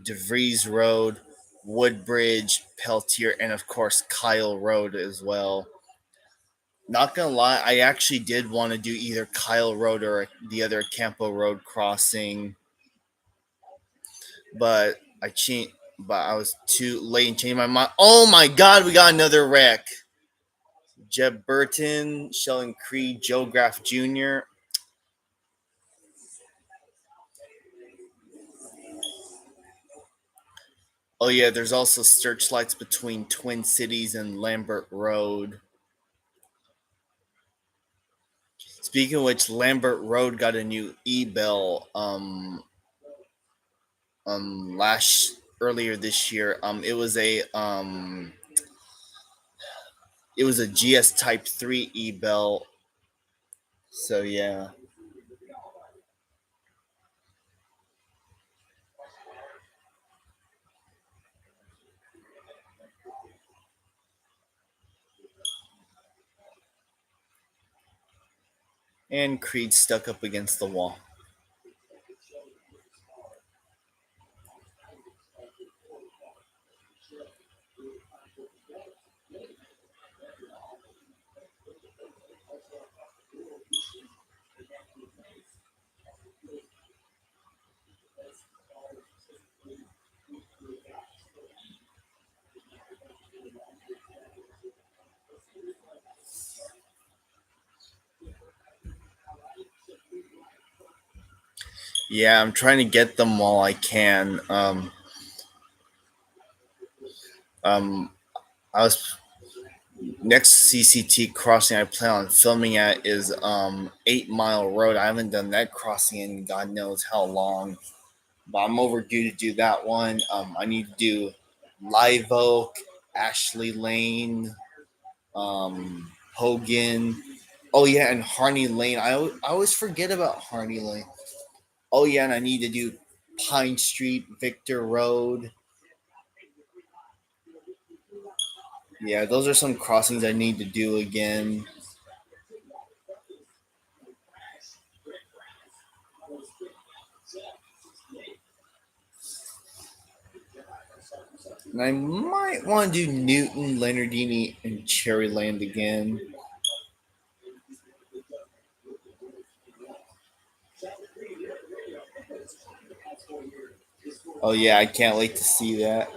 DeVries Road, Woodbridge, Peltier, and of course Kyle Road as well. Not gonna lie, I actually did want to do either Kyle Road or the other Campo Road crossing, but I was too late and changed my mind. Oh my God, we got another wreck. Jeb Burton, Sheldon Creed, Joe Graff Jr. Oh yeah, there's also searchlights between Twin Cities and Lambert Road. Speaking of which, Lambert Road got a new e-bell last earlier this year. It was a GS Type 3 e-bell. So yeah. And Creed stuck up against the wall. Yeah, I'm trying to get them while I can. Um, I was next CCT crossing I plan on filming at is 8 Mile Road. I haven't done that crossing in God knows how long, but I'm overdue to do that one. I need to do Live Oak, Ashley Lane, Hogan. Oh yeah, and Harney Lane. I always forget about Harney Lane. Oh yeah, and I need to do Pine Street, Victor Road. Yeah, those are some crossings I need to do again. And I might want to do Newton, Leonardini, and Cherryland again. Oh yeah, I can't wait to see that.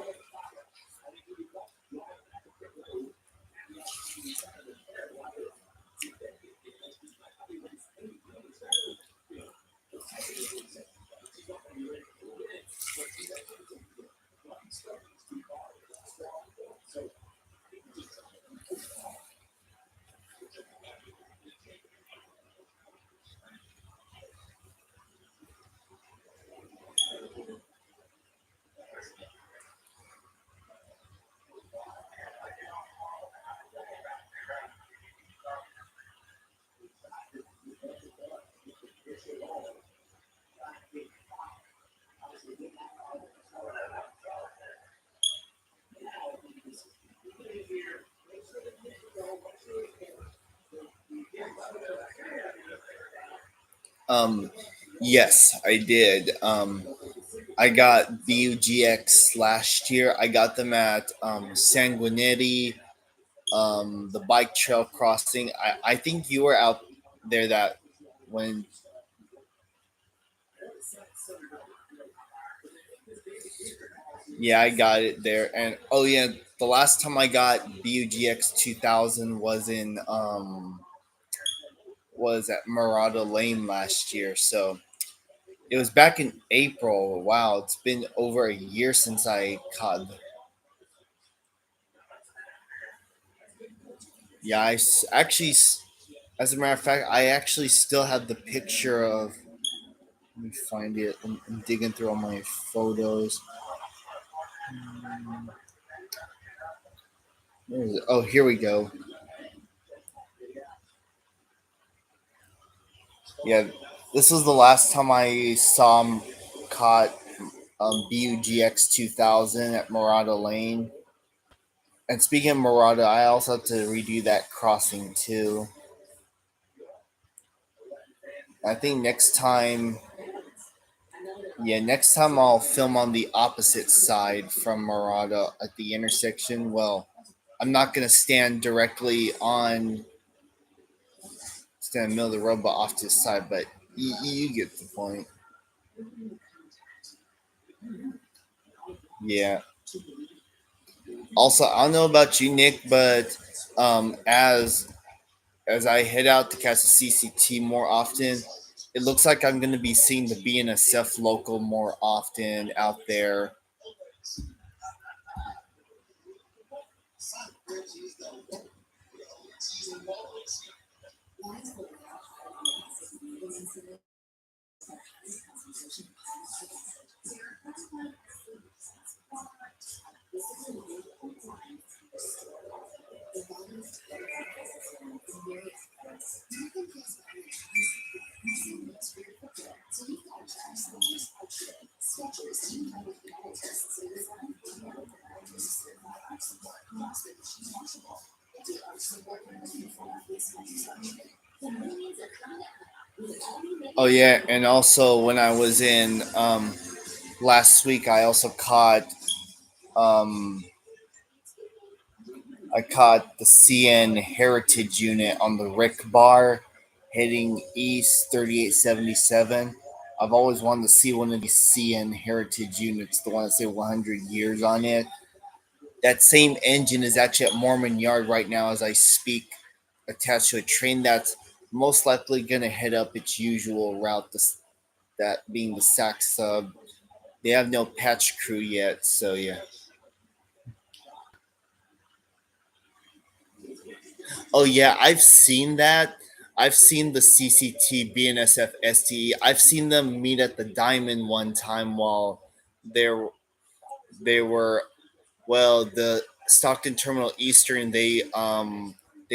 Um, yes, I did. I got BUGX last year. I got them at Sanguinetti, the bike trail crossing. I think you were out there that when. Yeah, I got it there. And oh yeah, the last time I got BUGX 2000 was at Murata Lane last year. So it was back in April. Wow, it's been over a year since I caught. Yeah, actually, as a matter of fact, I actually still have the picture of. Let me find it. I'm digging through all my photos. Where is it? Oh, here we go. Yeah, this was the last time I saw him caught BUGX 2000 at Murata Lane. And speaking of Murata, I also have to redo that crossing too. I think next time I'll film on the opposite side from Murata at the intersection. Well, I'm not gonna stand in the middle of the road, but off to the side. But you get the point. Yeah. Also, I don't know about you, Nick, but as I head out to catch the CCT more often, it looks like I'm going to be seeing the BNSF local more often out there. Oh yeah, and also when I was in last week, um, I caught the CN Heritage unit on the Rick Bar, heading east 3877. I've always wanted to see one of these CN Heritage units, the one that say 100 years on it. That same engine is actually at Mormon Yard right now as I speak, attached to a train that's most likely going to head up its usual route, that being the SAC sub. They have no patch crew yet, so yeah. Oh yeah, I've seen that. I've seen the CCT BNSF STE. I've seen them meet at the Diamond one time while they're they were the Stockton Terminal Eastern. They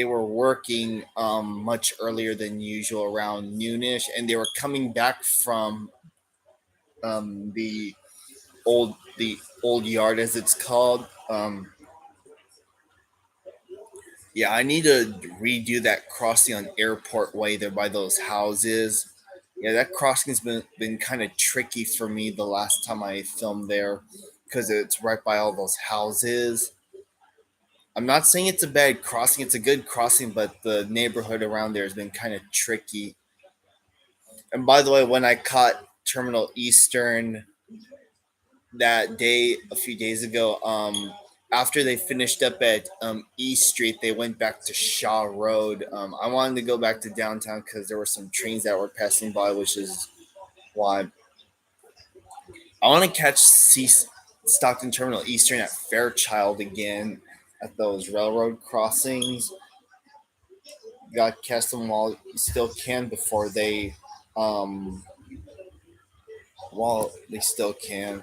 were working much earlier than usual around noonish, and they were coming back from um, the the old yard as it's called. Yeah, I need to redo that crossing on Airport Way there by those houses. Yeah, that crossing's been kind of tricky for me the last time I filmed there because it's right by all those houses. I'm not saying it's a bad crossing; it's a good crossing, but the neighborhood around there has been kind of tricky. And by the way, when I caught Terminal Eastern that day a few days ago, after they finished up at E Street, they went back to Shaw Road. I wanted to go back to downtown because there were some trains that were passing by, which is why I want to catch Stockton Terminal Eastern at Fairchild again at those railroad crossings. Got to catch them while you still can before um, they still can.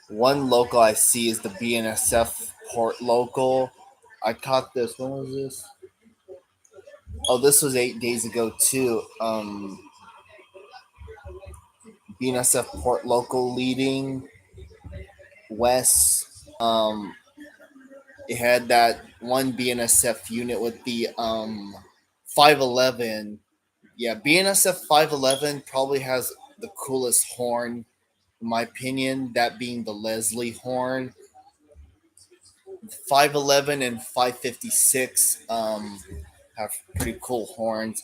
One local I see is the BNSF Port local. I caught this. When was this? Oh, this was 8 days ago too. BNSF Port local leading west. It had that one BNSF unit with the 511. Yeah, BNSF 511 probably has the coolest horn, in my opinion, that being the Leslie horn. 511 and 556 have pretty cool horns.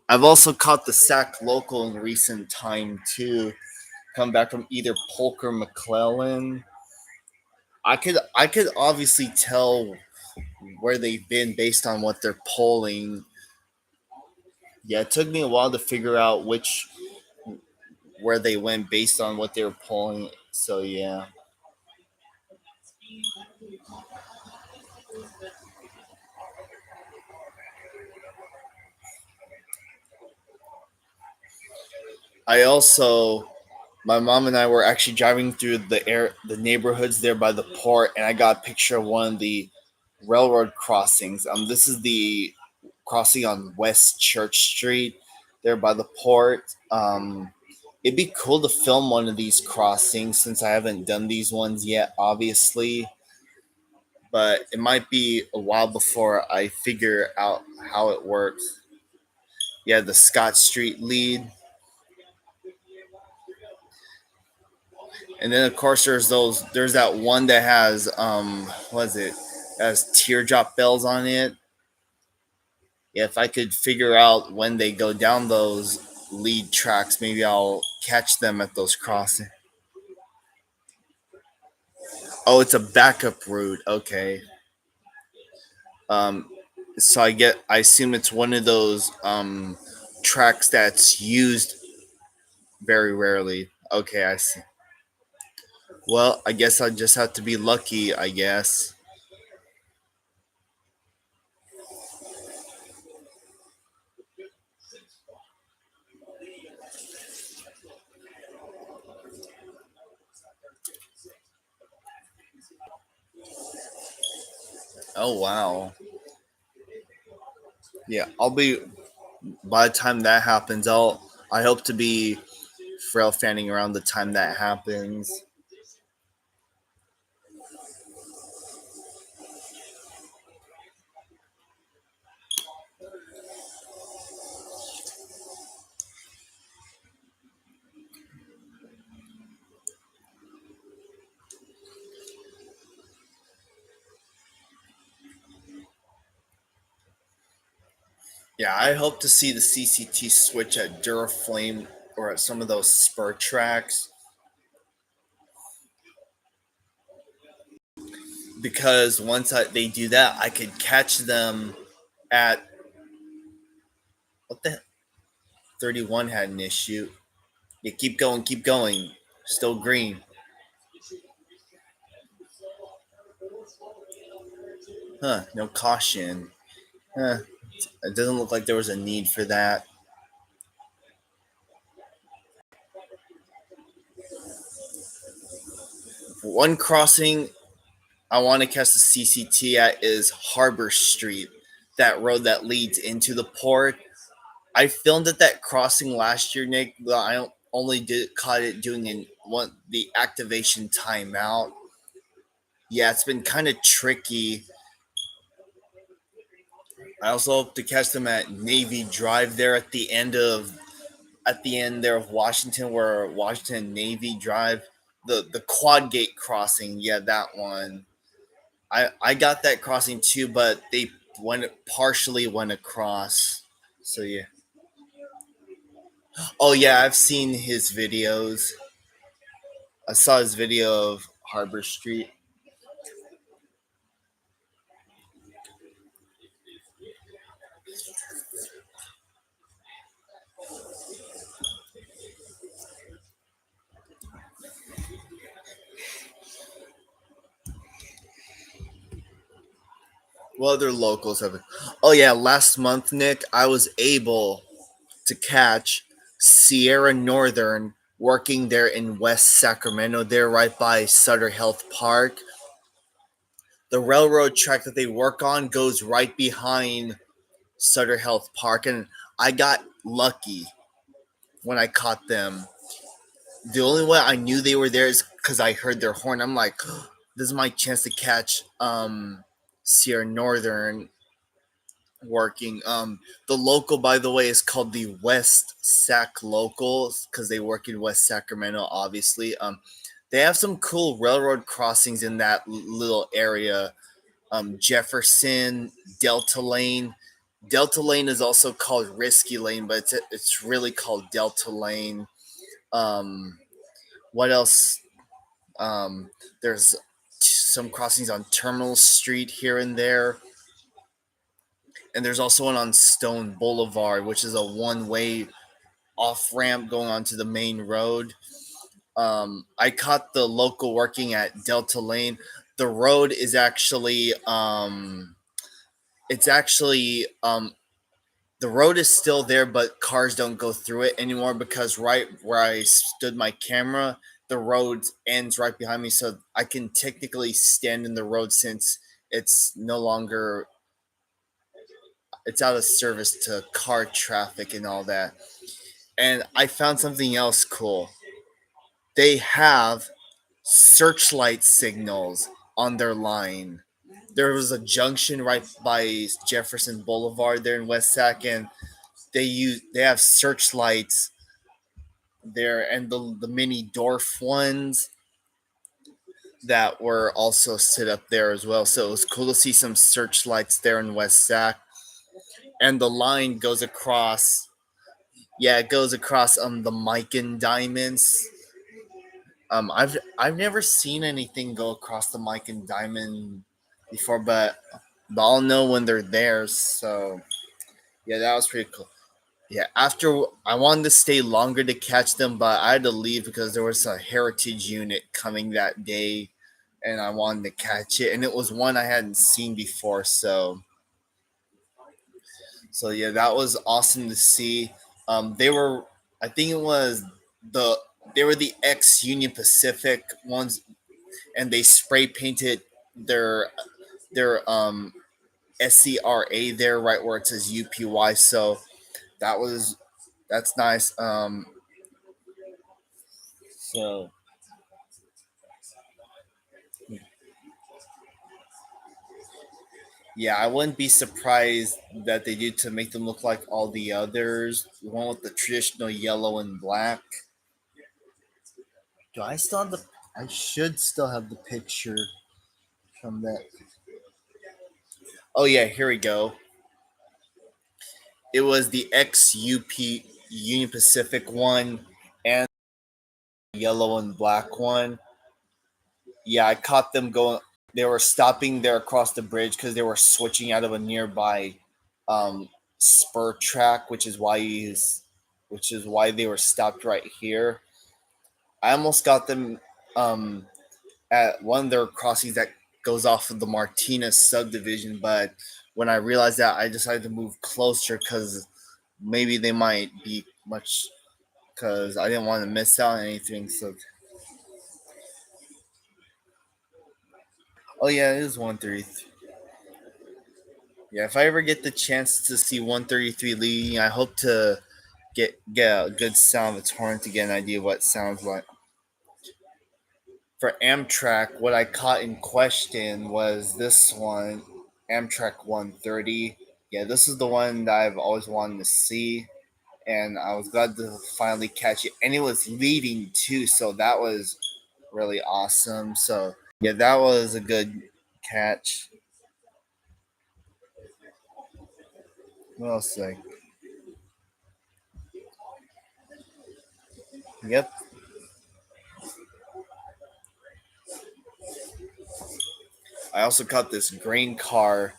I've also caught the Sac local in recent time too. Come back from either Polk or McClellan. I could obviously tell where they've been based on what they're polling. Yeah, it took me a while to figure out which where they went based on what they were polling. So yeah. I also my mom and I were actually driving through the neighborhoods there by the port, and I got a picture of one of the railroad crossings. This is the crossing on West Church Street there by the port. It'd be cool to film one of these crossings since I haven't done these ones yet, obviously. But it might be a while before I figure out how it works. Yeah, the Scott Street lead. And then of course there's that one that has what is it? Has teardrop bells on it. Yeah, if I could figure out when they go down those lead tracks, maybe I'll catch them at those crossings. Oh, it's a backup route. Okay. Um so I assume it's one of those tracks that's used very rarely. Okay, I see. Well, I guess I just have to be lucky, I guess. Oh wow. Yeah, I'll be by the time that happens, I hope to be frail fanning around the time that happens. Yeah, I hope to see the CCT switch at Duraflame or at some of those spur tracks because they do that, I could catch them at what the 31 had an issue. Yeah, keep going. Still green. Huh, no caution. Huh, it doesn't look like there was a need for that. One crossing I want to catch the CCT at is Harbor Street, that road that leads into the port. I filmed at that crossing last year, Nick, but I only caught it doing the activation timeout. Yeah, it's been kind of tricky. I also hope to catch them at Navy Drive there at the end there of Washington, where Washington Navy Drive, the quad gate crossing. Yeah, that one. I got that crossing too, but they partially went across. So yeah. Oh yeah, I've seen his videos. I saw his video of Harbor Street. What other locals have? Oh yeah, last month, Nick, I was able to catch Sierra Northern working there in West Sacramento. They're right by Sutter Health Park. The railroad track that they work on goes right behind Sutter Health Park, and I got lucky when I caught them. The only way I knew they were there is because I heard their horn. I'm like, this is my chance to catch Sierra Northern. working. The local, by the way, is called the West Sac Local because they work in West Sacramento. Obviously, they have some cool railroad crossings in that little area. Jefferson, Delta Lane. Delta Lane is also called Risky Lane, but it's really called Delta Lane. Um, what else? There's some crossings on Terminal Street here and there, and there's also one on Stone Boulevard, which is a one-way off ramp going onto the main road. I caught the local working at Delta Lane. The road is actually it's actually the road is still there, but cars don't go through it anymore because right where I stood my camera, the road ends right behind me, so I can technically stand in the road since it's no longer it's out of service to car traffic and all that. And I found something else cool. They have searchlight signals on their line. There was a junction right by Jefferson Boulevard there in West Sac, and they have searchlights there, and the mini dwarf ones that were also set up there as well. So it was cool to see some searchlights there in West Sac, and the line goes across. Yeah, it goes across the Mican diamonds. I've never seen anything go across the Mican diamond before, but I'll know when they're there. So yeah, that was pretty cool. Yeah, after I wanted to stay longer to catch them, but I had to leave because there was a heritage unit coming that day, and I wanted to catch it, and it was one I hadn't seen before. So yeah, that was awesome to see. They were, I think it was the they were the ex Union Pacific ones, and they spray painted their their SCRA there right where it says UPY. So that was that's nice. So yeah, I wouldn't be surprised that they do to make them look like all the others. The one with the traditional yellow and black. Do I still have the? I should still have the picture from that. Oh yeah, here we go. It was the XUP Union Pacific one and the yellow and black one. Yeah, I caught them going. They were stopping there across the bridge because they were switching out of a nearby spur track, which is why they were stopped right here. I almost got them um, at one of their crossings that goes off of the Martinez subdivision, but when I realized that, I decided to move closer because maybe they might be much because I didn't want to miss out on anything. So, oh yeah, it is 133. Yeah, if I ever get the chance to see 133 leading, I hope to get a good sound of its horn to get an idea of what it sounds like. For Amtrak, what I caught in question was this one, Amtrak 130. Yeah, this is the one that I've always wanted to see, and I was glad to finally catch it. And it was leading too, so that was really awesome. So yeah, that was a good catch. What else? Like, yep. I also caught this green car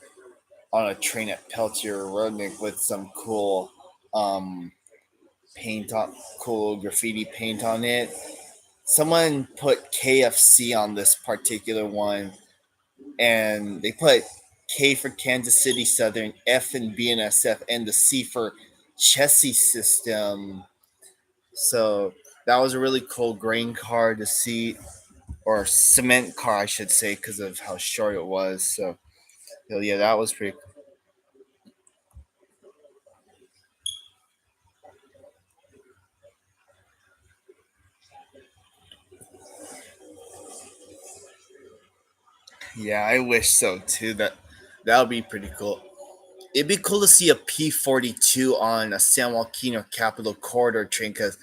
on a train at Peltier Roadnik with some um paint on cool graffiti paint on it. Someone put KFC on this particular one, and they put K for Kansas City Southern, F and BNSF, and the C for Chessie System. So that was a really cool grain car to see, or cement car, I should say, because of how short it was. So yeah, that was pretty. Yeah, I wish so too. That would be pretty cool. it'd be cool to see a P-42 on a San Joaquin or Capital Corridor train because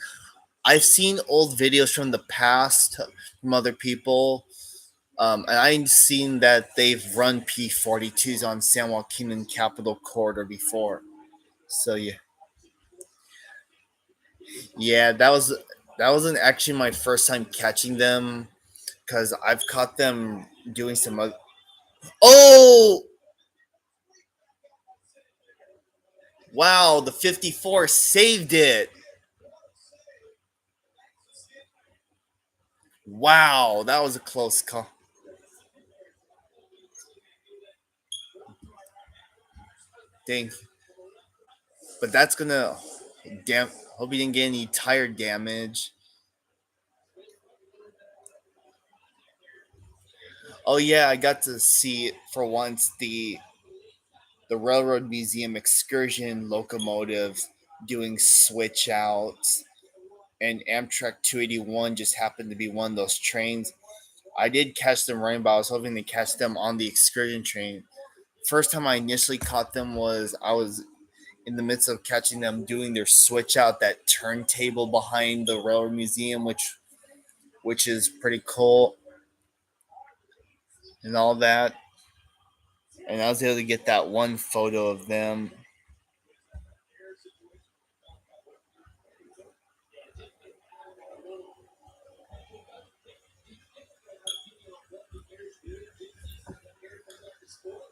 I've seen old videos from the past from other people, and I've seen that they've run P-42s on San Joaquin and Capital Corridor before. So yeah, yeah, that wasn't actually my first time catching them because I've caught them doing some other. Oh wow, the 54 saved it. Wow, that was a close call. Dang, but that's gonna damn. Hope you didn't get any tire damage. Oh yeah, I got to see for once the Railroad Museum excursion locomotives doing switch outs, and Amtrak 281 just happened to be one of those trains. I did catch them running, but I was hoping to catch them on the excursion train. First time I initially caught them was I was in the midst of catching them doing their switch out that turntable behind the Railroad Museum, which is pretty cool and all that. And I was able to get that one photo of them.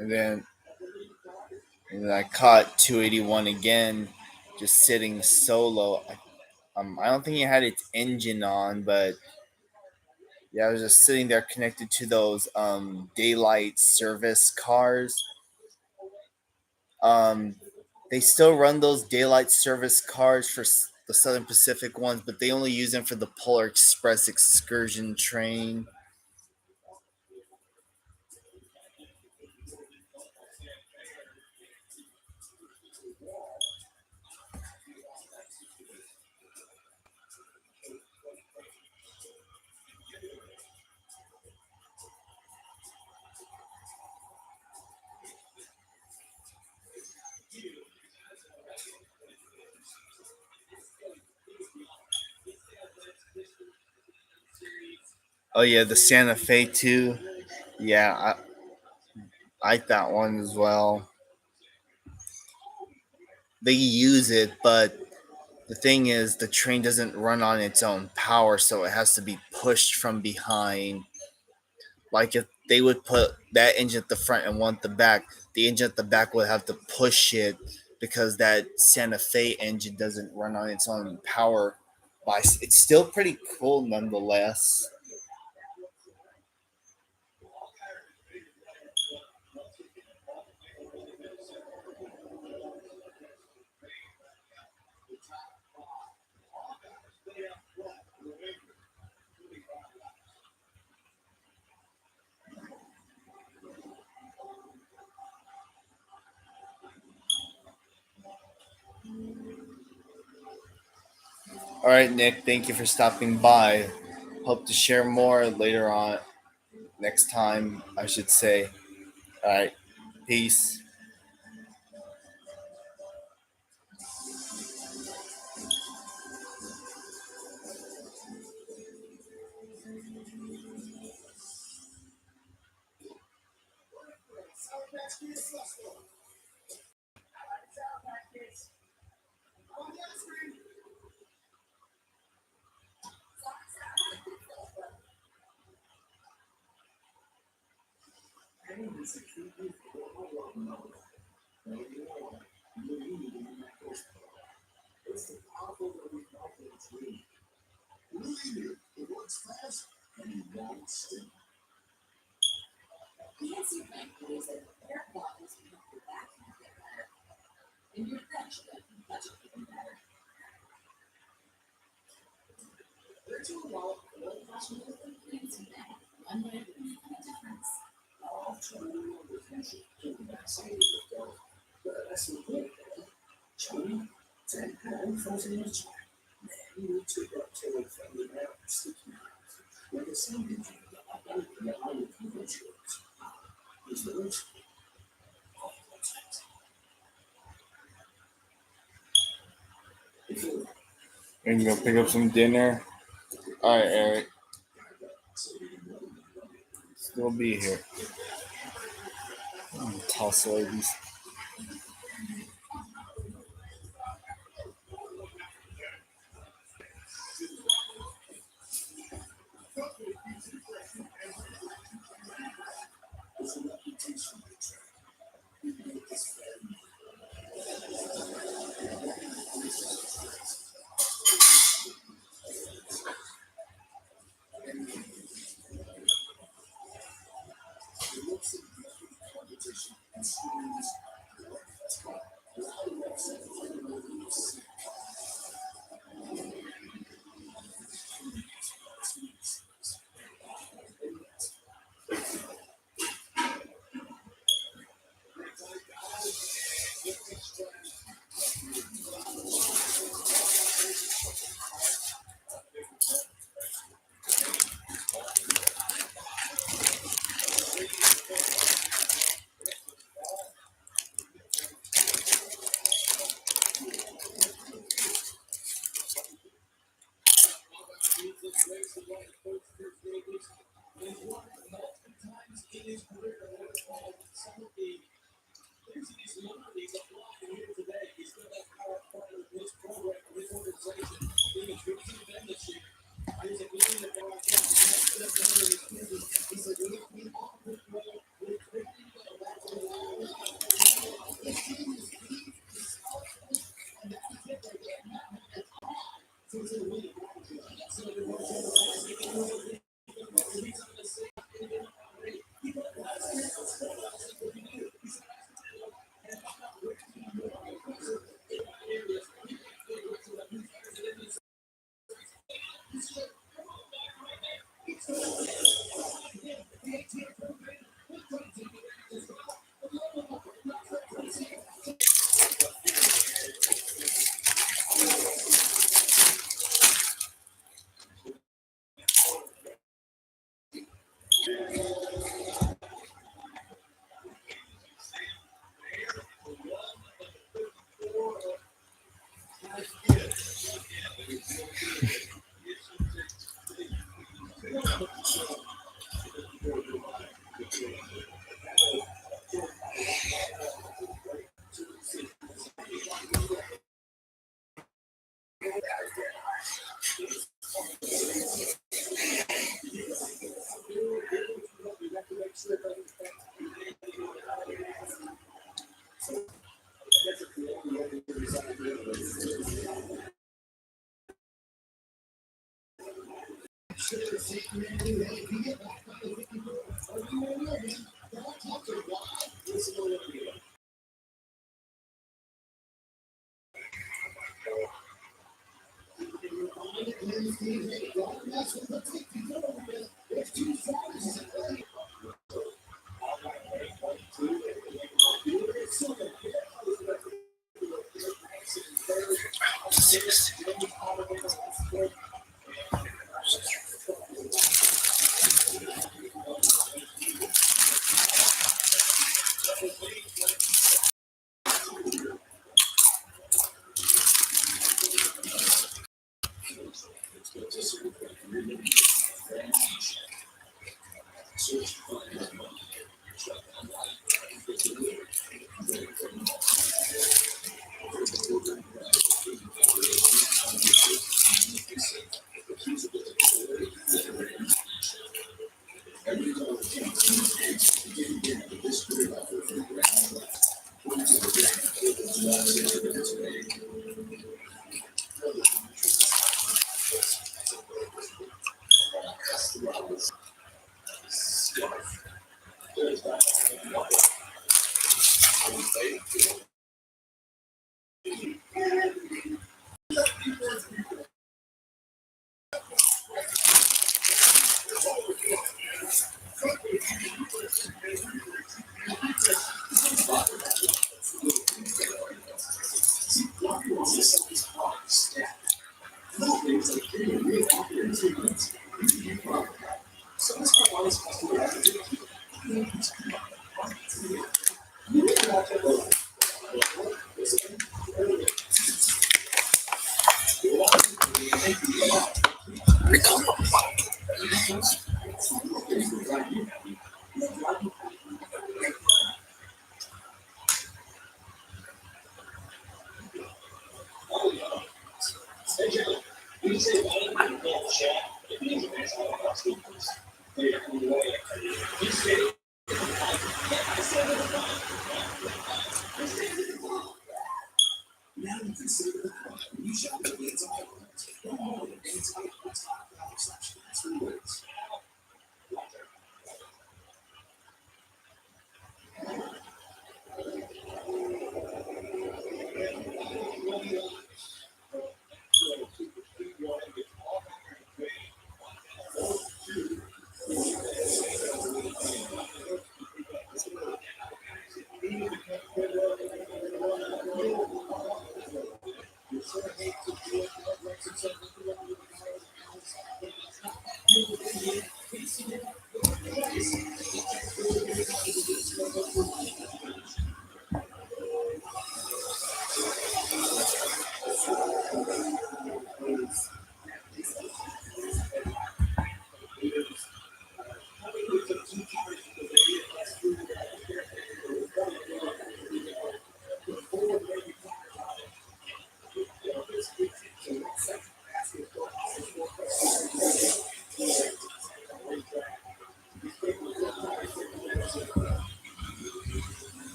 And then and then I caught 281 again, just sitting solo. I don't think it had its engine on, but yeah, I was just sitting there connected to those daylight service cars. Um, they still run those daylight service cars for the Southern Pacific ones, but they only use them for the Polar Express excursion train. Oh yeah, the Santa Fe too. Yeah, I like that one as well. They use it, but the thing is, the train doesn't run on its own power, so it has to be pushed from behind. Like if they would put that engine at the front and one at the back, the engine at the back would have to push it because that Santa Fe engine doesn't run on its own power. But it's still pretty cool nonetheless. All right, Nick, thank you for stopping by. Hope to share more later on next time, I should say. All right, peace. And you go pick up some dinner. All right, Eric. Still be here. Toss ladies.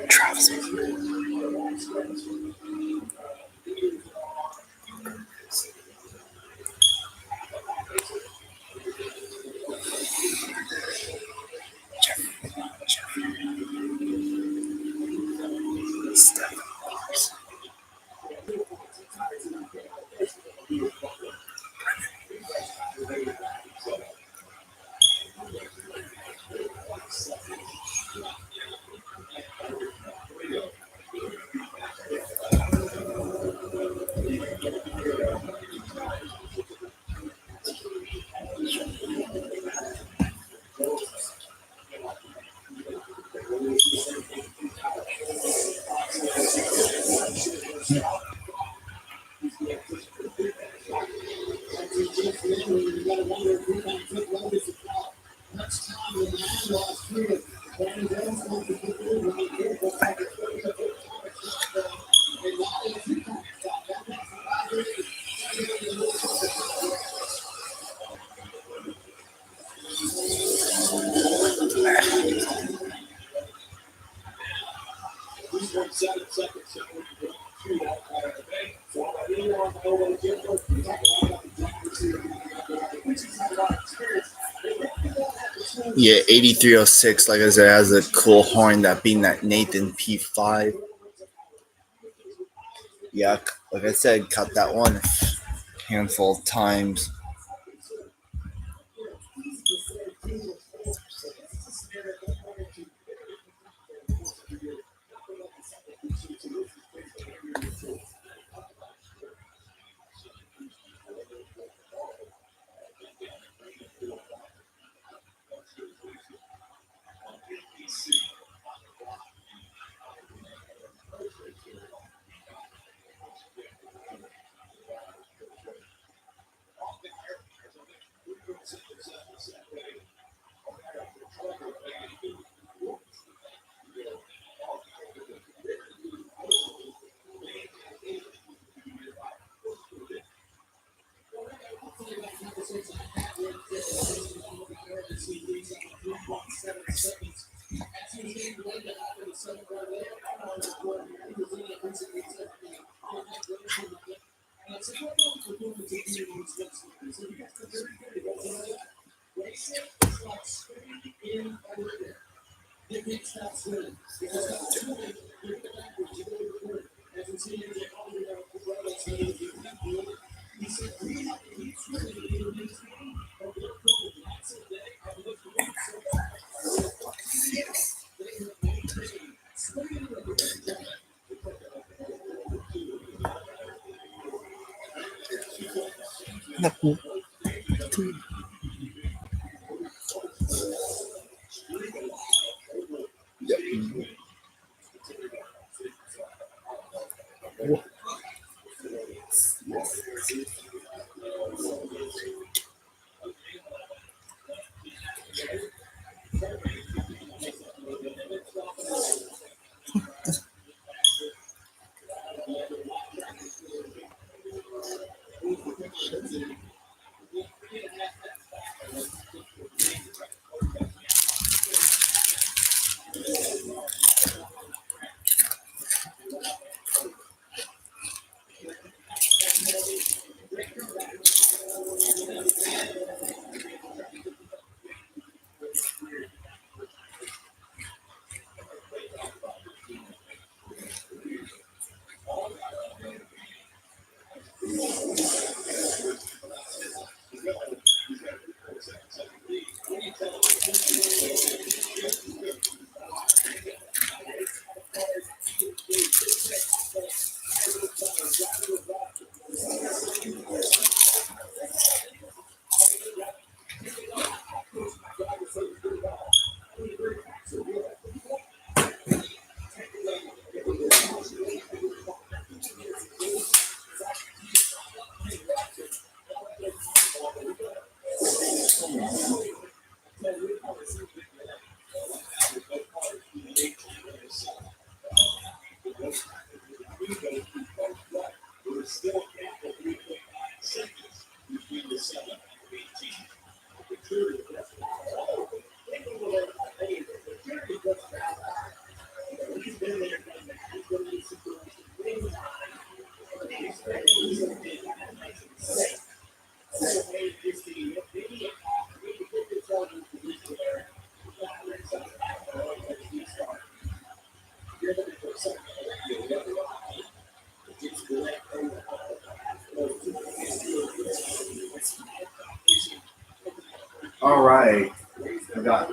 Travis. Steph. Yeah, 8306, like I said, has a cool horn, that being that Nathan P5. Yeah, like I said, cut that one a handful of times.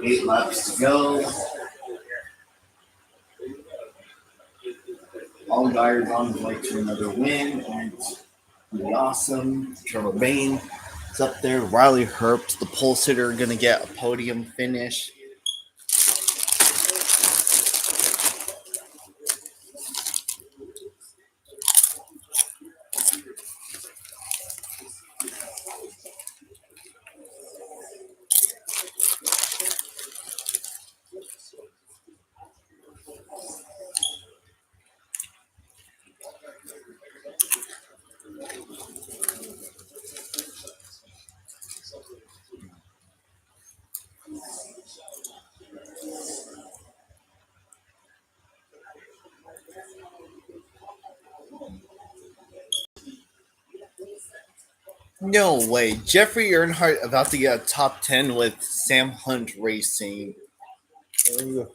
8 laps to go. All Dyer's on his way to another win, and it's really awesome.
Trevor Bain is up there. Riley Herbst, the pole sitter, going to get a podium finish. No way. Jeffrey Earnhardt about to get a top 10 with Sam Hunt Racing. Here we go.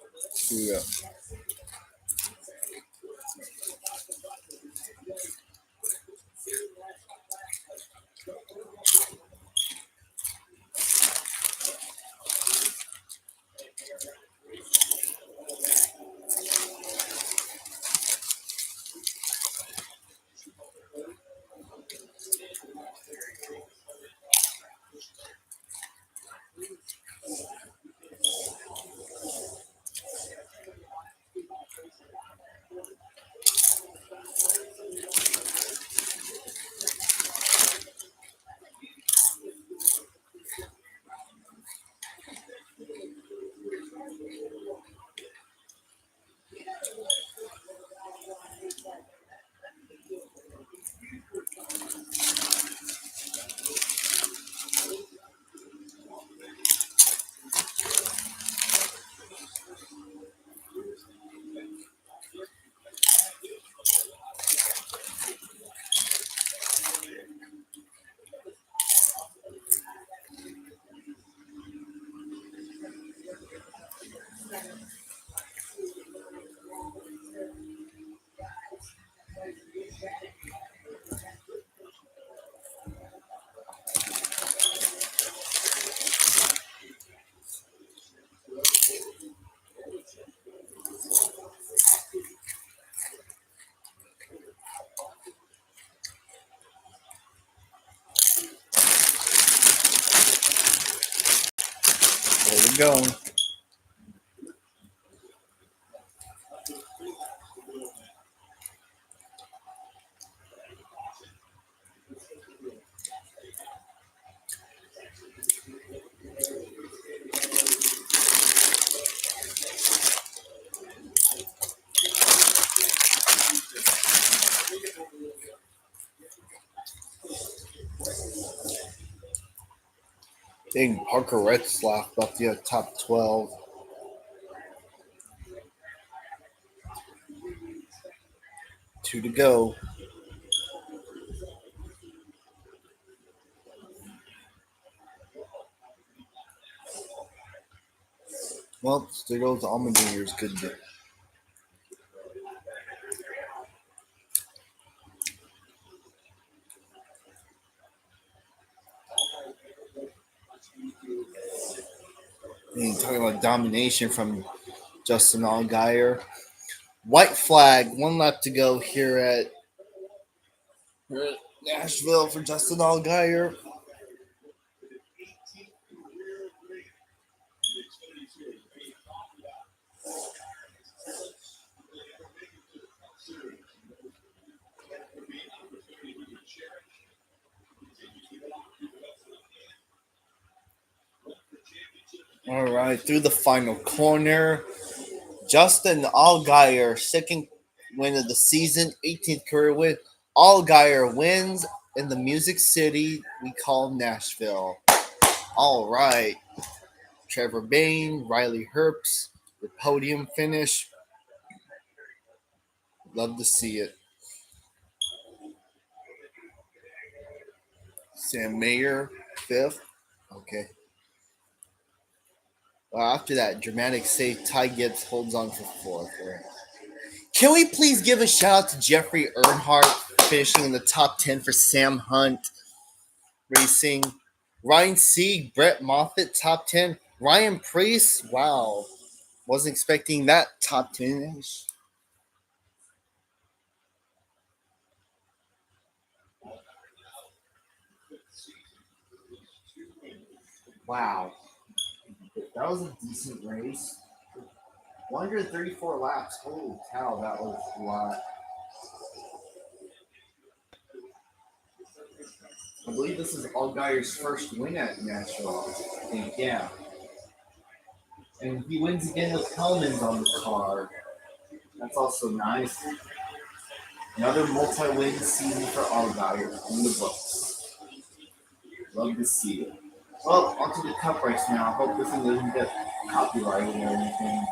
There we go. Dang, Parker Retzlaff about to get top 12. Two to go. Well, there goes Allmendinger's good day. And talking about domination from Justin Allgaier. White flag, 1 lap to go here at Nashville for Justin Allgaier. All right, through the final corner. Justin Allgaier, second win of the season, 18th career win. Allgaier wins in the Music City we call Nashville. All right. Trevor Bain, Riley Herbst, the podium finish. Love to see it. Sam Mayer, 5th. Okay. Well, after that, dramatic save, Ty Gibbs holds on for 4th. Right. Can we please give a shout out to Jeffrey Earnhardt finishing in the top 10 for Sam Hunt Racing? Ryan Sieg, Brett Moffitt, top 10. Ryan Priest, wow, wasn't expecting that top finish. Wow, that was a decent race. 134 laps. Holy cow, that was a lot. I believe this is Allgaier's first win at Nashville. I think, yeah. And he wins again with Hellman's on the car. That's also nice. Another multi-win season for Allgaier in the books. Love to see it. Well, onto the cup race now. I hope this one doesn't get copyrighted or anything.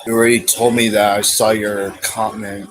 You already told me that. I saw your comment.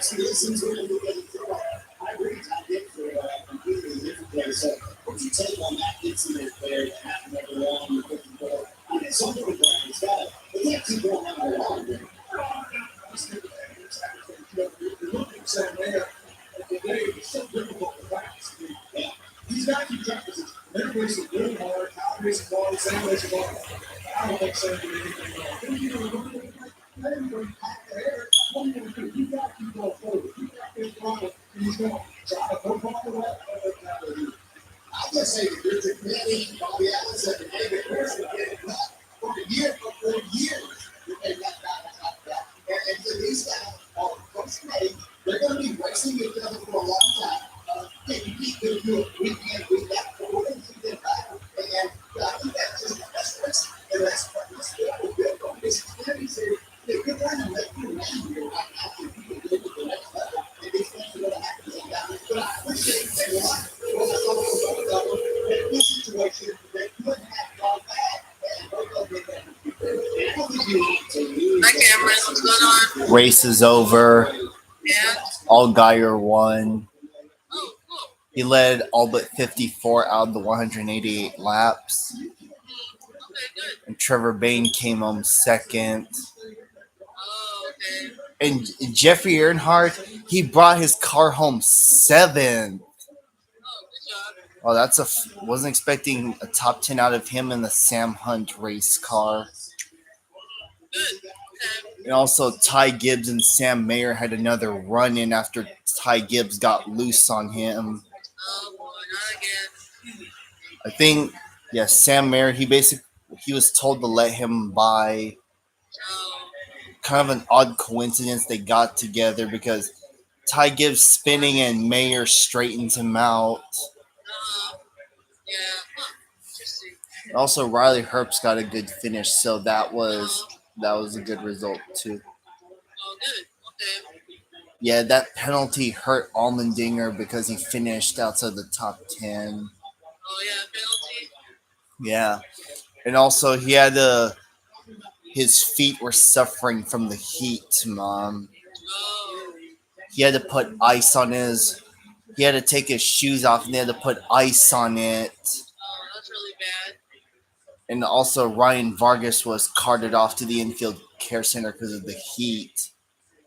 citizens really look at it for I agree, I get for a completely different player. So, what's your take on that incident there that happened over long with the ball? I mean, some of the players got it. They can't keep going out there long. So, it's so difficult to practice. Yeah. He's got to keep practicing. They're racing really hard. I'll race the ball, Sam race the ball. I don't think Sam did anything wrong. You got to keep going forward. You got to keep going. And he's going to try to go forward with that. I just say that there's a committee, Bobby Allen said that David Harrison getting cut for years. That they got that. And so these guys are frustrated. They're going to be racing each other for a long time. Can you keep them doing week in, week out, for what they get back? And I think that's just the best race. And that's what this good on this experience here. They're trying to make you around here right now so you can go to the next level. And these things are going to happen sometimes. But I appreciate that a lot. Well, that's also in this situation that could have gone bad. And we're going to get that. I don't think you need to lose.
Hi, Cameron. What's going on?
Race is over.
Yeah.
Allgaier won.
Oh, cool.
He led all but 54 out of the 188 laps.
Okay, good.
And Trevor Bayne came home second.
Oh, okay.
And Jeffrey Earnhardt, he brought his car home seventh.
Oh, good job.
Oh, that's wasn't expecting a top 10 out of him in the Sam Hunt race car.
Good. Okay.
And also Ty Gibbs and Sam Mayer had another run in after Ty Gibbs got loose on him.
Oh, boy, not again.
I think, yeah, Sam Mayer, he was told to let him by.
Oh,
Kind of an odd coincidence they got together because Ty Gibbs spinning and Mayer straightens him out.
yeah. Huh. Interesting.
And also Riley Herbst got a good finish, so that was a good result too.
Oh, good. Okay.
Yeah, that penalty hurt Allmendinger because he finished outside the top 10.
Oh, yeah, penalty.
Yeah. And also he had his feet were suffering from the heat, Mom.
Oh,
He had to put ice on he had to take his shoes off and they had to put ice on it.
oh, that's really bad.
And also Ryan Vargas was carted off to the infield care center because of the heat.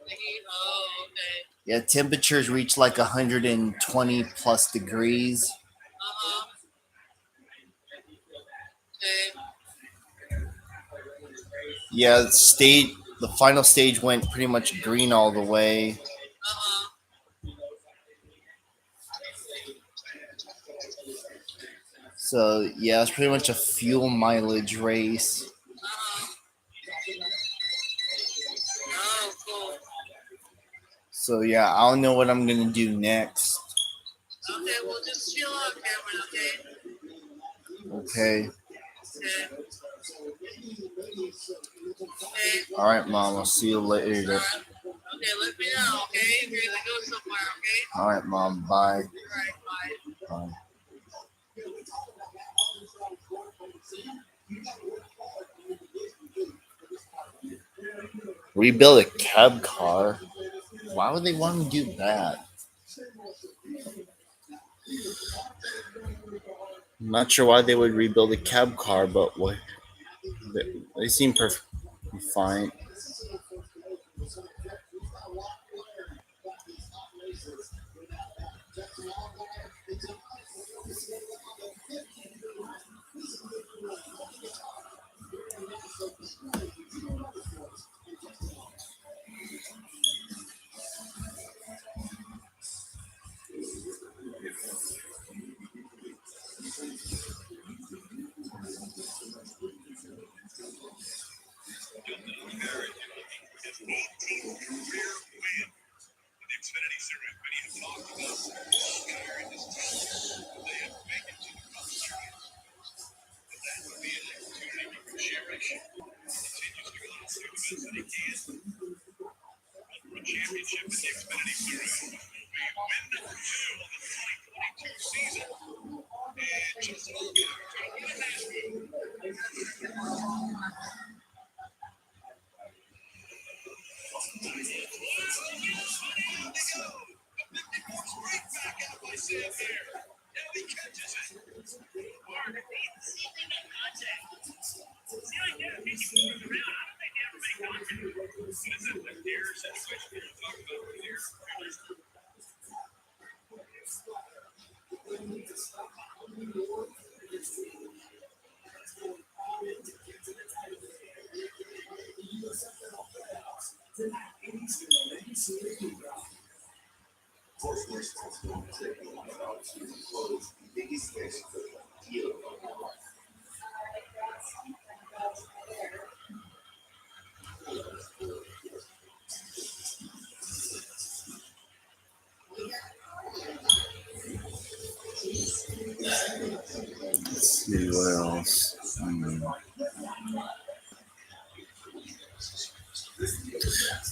Oh, okay.
Yeah, temperatures reached like 120 plus degrees.
Uh-huh. Okay.
Yeah, the final stage went pretty much green all the way.
Uh-huh.
So yeah, it's pretty much a fuel mileage race.
Uh-huh. Oh, cool.
So yeah, I don't know what I'm gonna do next.
Okay, well, just chill out, Cameron, okay?
Okay.
Okay. Okay.
All right, Mom. I'll see you later.
Okay, let me know, okay? If you're gonna go somewhere, okay?
All right, Mom. Bye.
All right, bye.
Bye. Rebuild a cab car. Why would they want to do that? I'm not sure why they would rebuild a cab car, but what they seem perfectly fine. Let's see what else.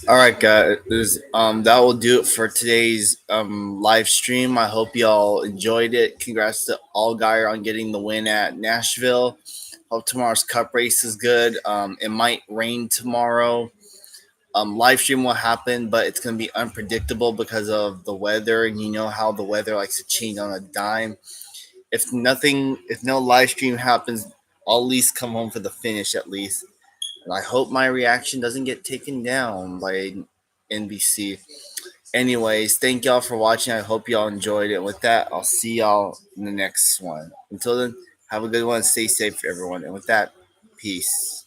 All right, guys. That will do it for today's live stream. I hope y'all enjoyed it. Congrats to all Geyer on getting the win at Nashville. Hope tomorrow's cup race is good. It might rain tomorrow. Live stream will happen, but it's gonna be unpredictable because of the weather, and you know how the weather likes to change on a dime. If no live stream happens, I'll at least come home for the finish at least. And I hope my reaction doesn't get taken down by NBC. Anyways, thank y'all for watching. I hope y'all enjoyed it. With that, I'll see y'all in the next one. Until then, have a good one. Stay safe, everyone. And with that, peace.